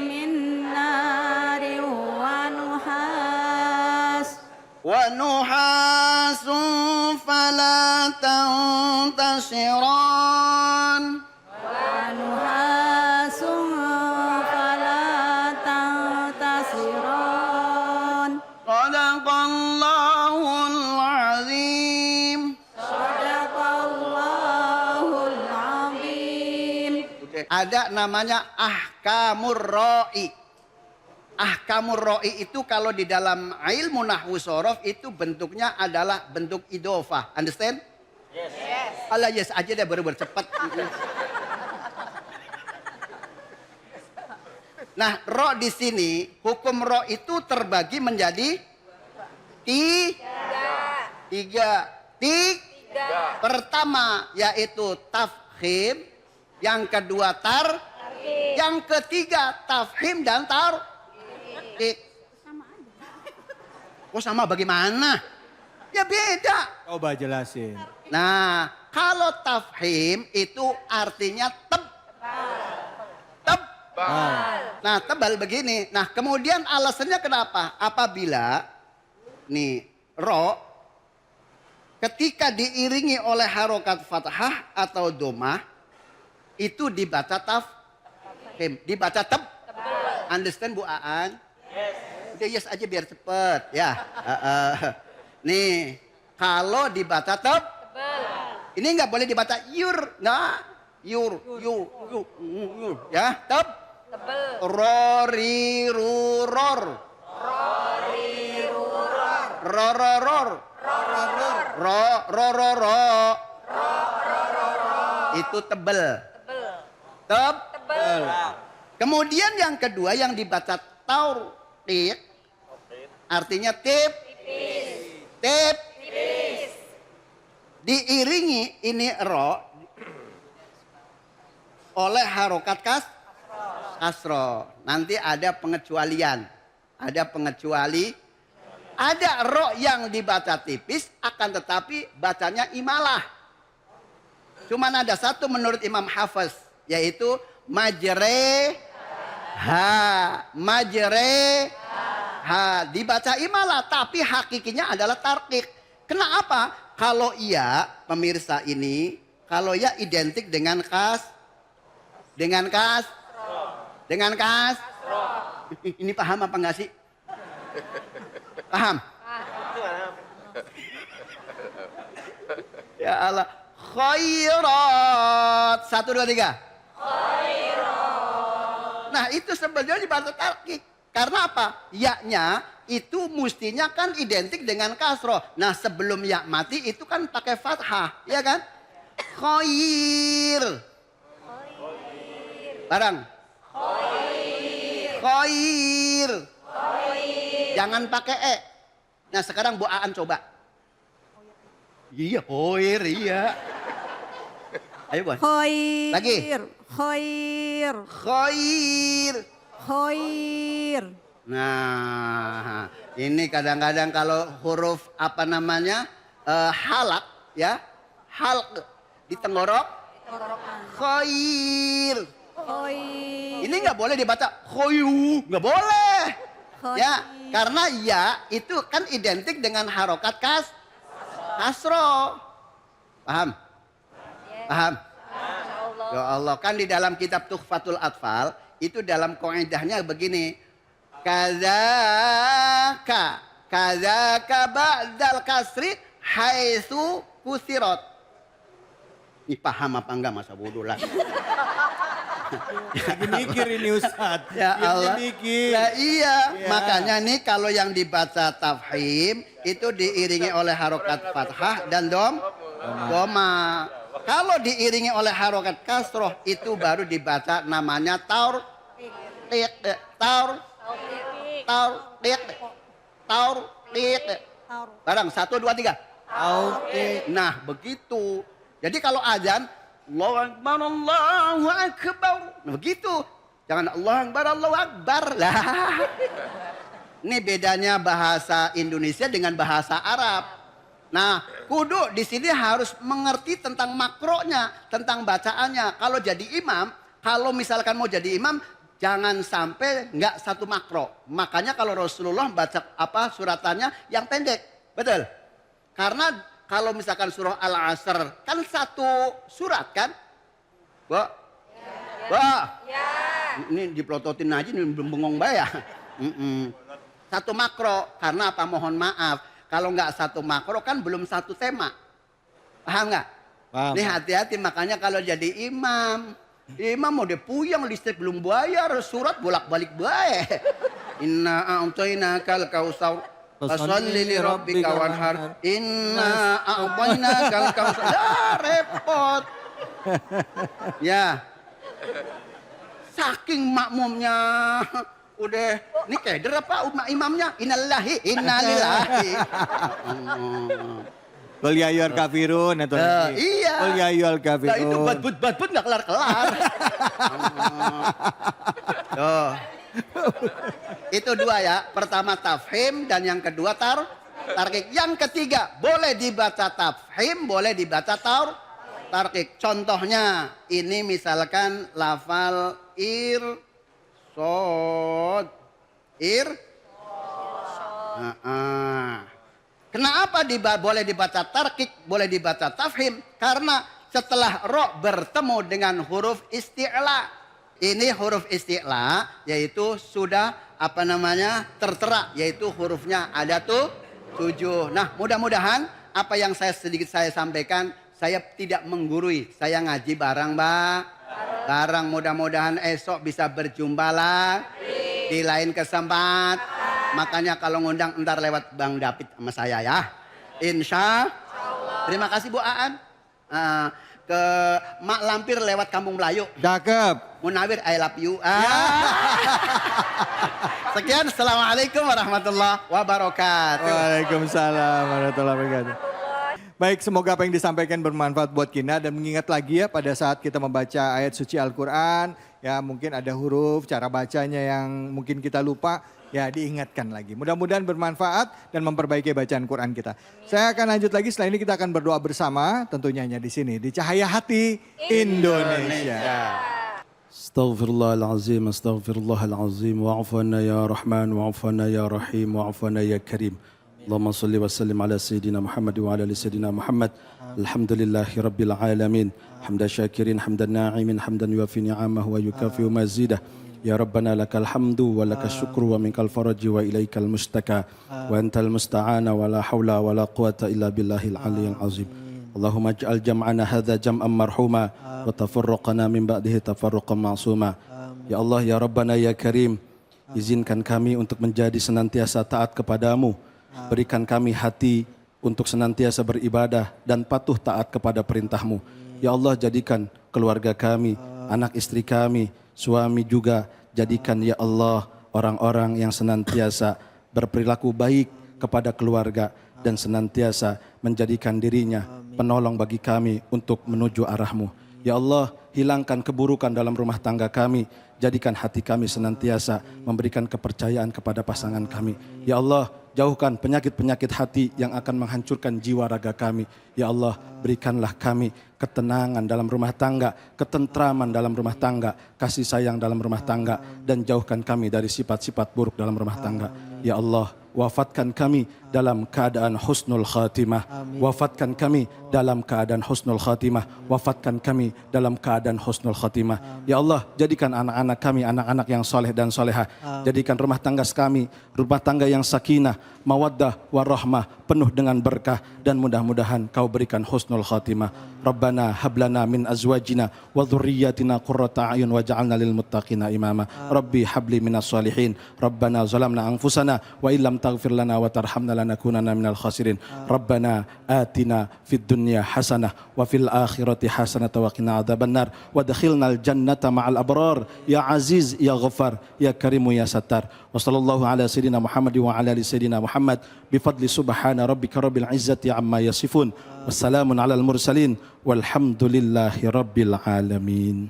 min nari wa nuhas. Wa nuhasun fala tantasiran. Wa nuhasun fala tantasiran. Sadaqallahul azim. Sadaqallahul azim. Ada namanya ahkamur ra'i. Ahkamur ra'i itu kalau di dalam ilmu nahwu shorof itu bentuknya adalah bentuk idofah. Understand? Yes. Alah yes aja deh baru cepat. Nah, ro di sini hukum ro itu terbagi menjadi tiga. Pertama yaitu tafkhim, yang kedua yang ketiga tafhim dan kok sama bagaimana? Ya beda. Coba jelasin. Nah, kalau tafhim itu artinya Nah, tebal begini. Nah, kemudian alasannya kenapa? Apabila nih ro ketika diiringi oleh harokat fathah atau domah itu dibaca tafhim, dibaca Understand Bu Aan? Yes. Udah yes aja biar cepet ya. Nih, kalau dibaca ini nggak boleh dibaca yur, nah yur, ya rori ruror, rororor, itu tebel. Kemudian yang kedua yang dibaca taurik artinya tipis. Diiringi ini ro oleh harokat kasro. Nanti ada pengecualian. Ada ro yang dibaca tipis akan tetapi bacanya imalah. Cuman ada satu menurut Imam Hafiz yaitu majre ha dibaca imalah tapi hakikinya adalah tarkik. Kenapa? Kalau iya pemirsa ini, kalau ya identik dengan kas. Ini paham apa enggak sih? Paham? Ya Allah. Khairat. 1, 2, 3. Khairat. Nah itu sebenarnya dibaca tarkik. Karena apa? Ya-nya itu mestinya kan identik dengan kasroh. Nah sebelum ya mati itu kan pakai fathah, ya kan? Khair. Barang. Khair. Jangan pakai e. Nah sekarang Bu Aan coba. Iya, khair, iya. Ayo Bu. Khair. Lagi. Khair. Khair. Khair. Nah, ini kadang-kadang kalau huruf apa namanya halak ya, halq di tenggorok, khair. Khair. Ini nggak boleh dibaca khoyu, nggak boleh. Khair. Ya, karena ya itu kan identik dengan harokat kasro. Paham? Paham? Ya Allah, kan di dalam kitab Tuhfatul Atfal itu dalam kaidahnya begini. Kadzaka ba'dal kasri haitsu kusirat. Ini paham apa enggak masa bodoh lagi. Lagi mikir ini Ustadz. Ya Allah. Mikir. Nah, iya. Ya. Makanya nih kalau yang dibaca tafhim itu diiringi oleh harokat fathah dan doma. Kalau diiringi oleh harokat kasroh itu baru dibaca namanya taur. Barang 1, 2, 3. Nah begitu. Jadi kalau azan Allahu Akbar, Allahu Akbar. Nah, begitu. Jangan Allahu Akbar lah. Ini bedanya bahasa Indonesia dengan bahasa Arab. Nah, kudu di sini harus mengerti tentang makronya, tentang bacaannya. Kalau jadi imam, kalau misalkan mau jadi imam, jangan sampai nggak satu makro. Makanya kalau Rasulullah baca apa suratannya yang pendek, betul? Karena kalau misalkan surah Al-Asr kan satu surat kan, Bu? Ini diplototin aja, ini bengong ya. Satu makro, karena apa? Mohon maaf, kalau nggak satu makro kan belum satu tema, paham nggak? Paham. Nih hati-hati, makanya kalau jadi imam mau dia puyeng, listrik belum bayar, surat bolak-balik baik. Inna a'tainakal kautsar fasalli li rabbika wanhar. Inna a'tainakal kautsar. Ya repot. Ya. Saking makmumnya udah ini keder apa imamnya? Innalillahi innalillahi. Qul ya ayyuhal kafirun atau Iya. Qul ya ayyuhal Nah, kafirun. itu badbut nggak kelar-kelar. Tuh. Itu dua ya. Pertama tafhim dan yang kedua tarkik. Yang ketiga boleh dibaca tafhim, boleh dibaca tarkik. Contohnya ini misalkan lafal irsod. Kenapa boleh dibaca tarkik, boleh dibaca tafhim? Karena setelah ro bertemu dengan huruf isti'la. Ini huruf isti'la yaitu sudah apa namanya tertera, yaitu hurufnya ada tuh 7. Nah mudah-mudahan apa yang sedikit saya sampaikan, saya tidak menggurui. Saya ngaji bareng bareng. Mudah-mudahan esok bisa berjumpa lah di lain kesempatan. Makanya kalau ngundang ntar lewat Bang David sama saya ya. Insya Allah. Terima kasih Bu Aan. Ke Mak Lampir lewat Kampung Melayu. Cakep. Munawir I love you. Sekian. Assalamualaikum warahmatullahi wabarakatuh. Waalaikumsalam warahmatullahi wabarakatuh. Baik, semoga apa yang disampaikan bermanfaat buat kita dan mengingat lagi ya pada saat kita membaca ayat suci Al-Quran, ya mungkin ada huruf, cara bacanya yang mungkin kita lupa, ya diingatkan lagi. Mudah-mudahan bermanfaat dan memperbaiki bacaan Quran kita. Saya akan lanjut lagi, setelah ini kita akan berdoa bersama, tentunya hanya di sini, di Cahaya Hati Indonesia. Astaghfirullahalazim, astaghfirullahalazim, wa'afana ya Rahman, wa'afana ya Rahim, wa'afana ya Karim. Allahumma salli wa sallim ala Sayyidina Muhammad wa ala ali Sayyidina Muhammad. Alhamdulillahi Rabbil Alamin. Hamdan syakirin, hamdan na'imin, hamdan yuafi ni'amahu wa yukafi'u mazidah. Ya Rabbana lakal hamdu wa lakal syukru wa minkal faraji wa ilaikal mustaka. Wa antal musta'ana wa la hawla wa la quwata illa billahil aliyyil azim. Allahumma ij'al jam'ana hadha jam'an marhuma wa tafarruqana min ba'dihi tafarruqan ma'suma. Ya Allah, ya Rabbana, ya Karim. Izinkan kami untuk menjadi senantiasa taat kepadamu. Berikan kami hati untuk senantiasa beribadah dan patuh taat kepada perintahmu. Ya Allah, jadikan keluarga kami, anak istri kami, suami juga, jadikan ya Allah orang-orang yang senantiasa berperilaku baik kepada keluarga dan senantiasa menjadikan dirinya penolong bagi kami untuk menuju arah-Mu. Ya Allah, hilangkan keburukan dalam rumah tangga kami, jadikan hati kami senantiasa memberikan kepercayaan kepada pasangan kami. Ya Allah, jauhkan penyakit-penyakit hati yang akan menghancurkan jiwa raga kami. Ya Allah, berikanlah kami ketenangan dalam rumah tangga, ketentraman dalam rumah tangga, kasih sayang dalam rumah tangga, dan jauhkan kami dari sifat-sifat buruk dalam rumah tangga. Ya Allah, wafatkan kami dalam keadaan husnul khatimah. Wafatkan kami dalam keadaan husnul khatimah. Wafatkan kami dalam keadaan husnul khatimah. Ya Allah, jadikan anak-anak kami anak-anak yang soleh dan soleha. Jadikan rumah tangga kami rumah tangga yang sakinah, mawaddah, warahmah, penuh dengan berkah, dan mudah-mudahan Kau berikan husnul khatimah. Rabbana hablana min azwajina wa dhurriyyatina qurrata a'yun waj'alna lil muttaqina imama. Rabbi habli minas salihin. Rabbana zalamna anfusana wa illam taghfir lana wa tarhamna lanakunanna minal khasirin. Rabbana atina fid dunya hasanah wa fil akhirati hasanah wa qina adzabannar wa adkhilnal jannata ma'al abrar ya aziz ya ghaffar ya karimu ya sattar. Wa sallallahu ala sayyidina Muhammad wa ala ali sayyidina Muhammad bifadli subhana rabbika rabbil izzati amma yasifun. Wassalamun alal mursalin walhamdulillahi rabbil alamin.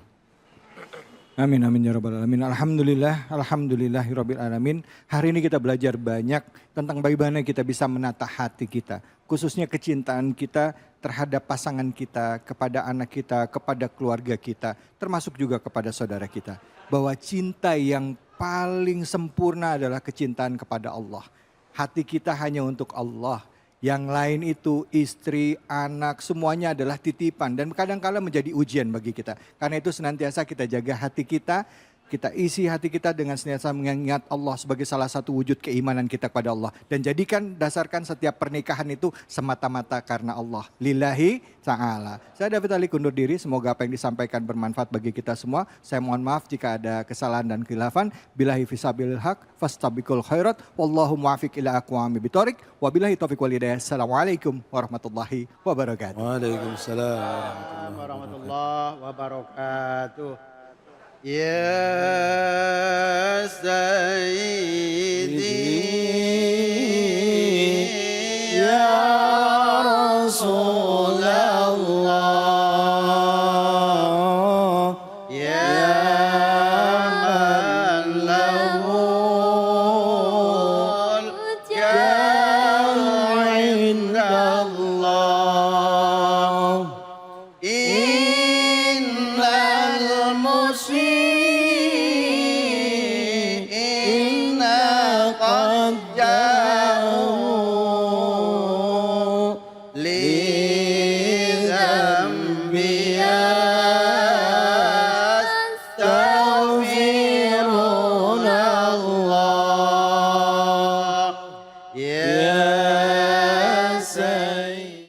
Amin amin ya rabbal alamin. Alhamdulillahirabbil alamin. Hari ini kita belajar banyak tentang bagaimana kita bisa menata hati kita, khususnya kecintaan kita terhadap pasangan kita, kepada anak kita, kepada keluarga kita, termasuk juga kepada saudara kita. Bahwa cinta yang paling sempurna adalah kecintaan kepada Allah. Hati kita hanya untuk Allah. Yang lain itu istri, anak, semuanya adalah titipan dan kadang-kala menjadi ujian bagi kita. Karena itu senantiasa kita jaga hati kita isi hati kita dengan senantiasa mengingat Allah sebagai salah satu wujud keimanan kita kepada Allah. Dan dasarkan setiap pernikahan itu semata-mata karena Allah. Lillahi ta'ala. Saya David Ali kundur diri, semoga apa yang disampaikan bermanfaat bagi kita semua. Saya mohon maaf jika ada kesalahan dan khilafan. Billahi fisabilil haq, fastabiqul khairat, wallahu muwafiq ila aqwamit thoriq. Wabillahi taufiq wal hidayah. Assalamualaikum warahmatullahi wabarakatuh. Waalaikumsalam warahmatullahi wabarakatuh. Ya Sayyidi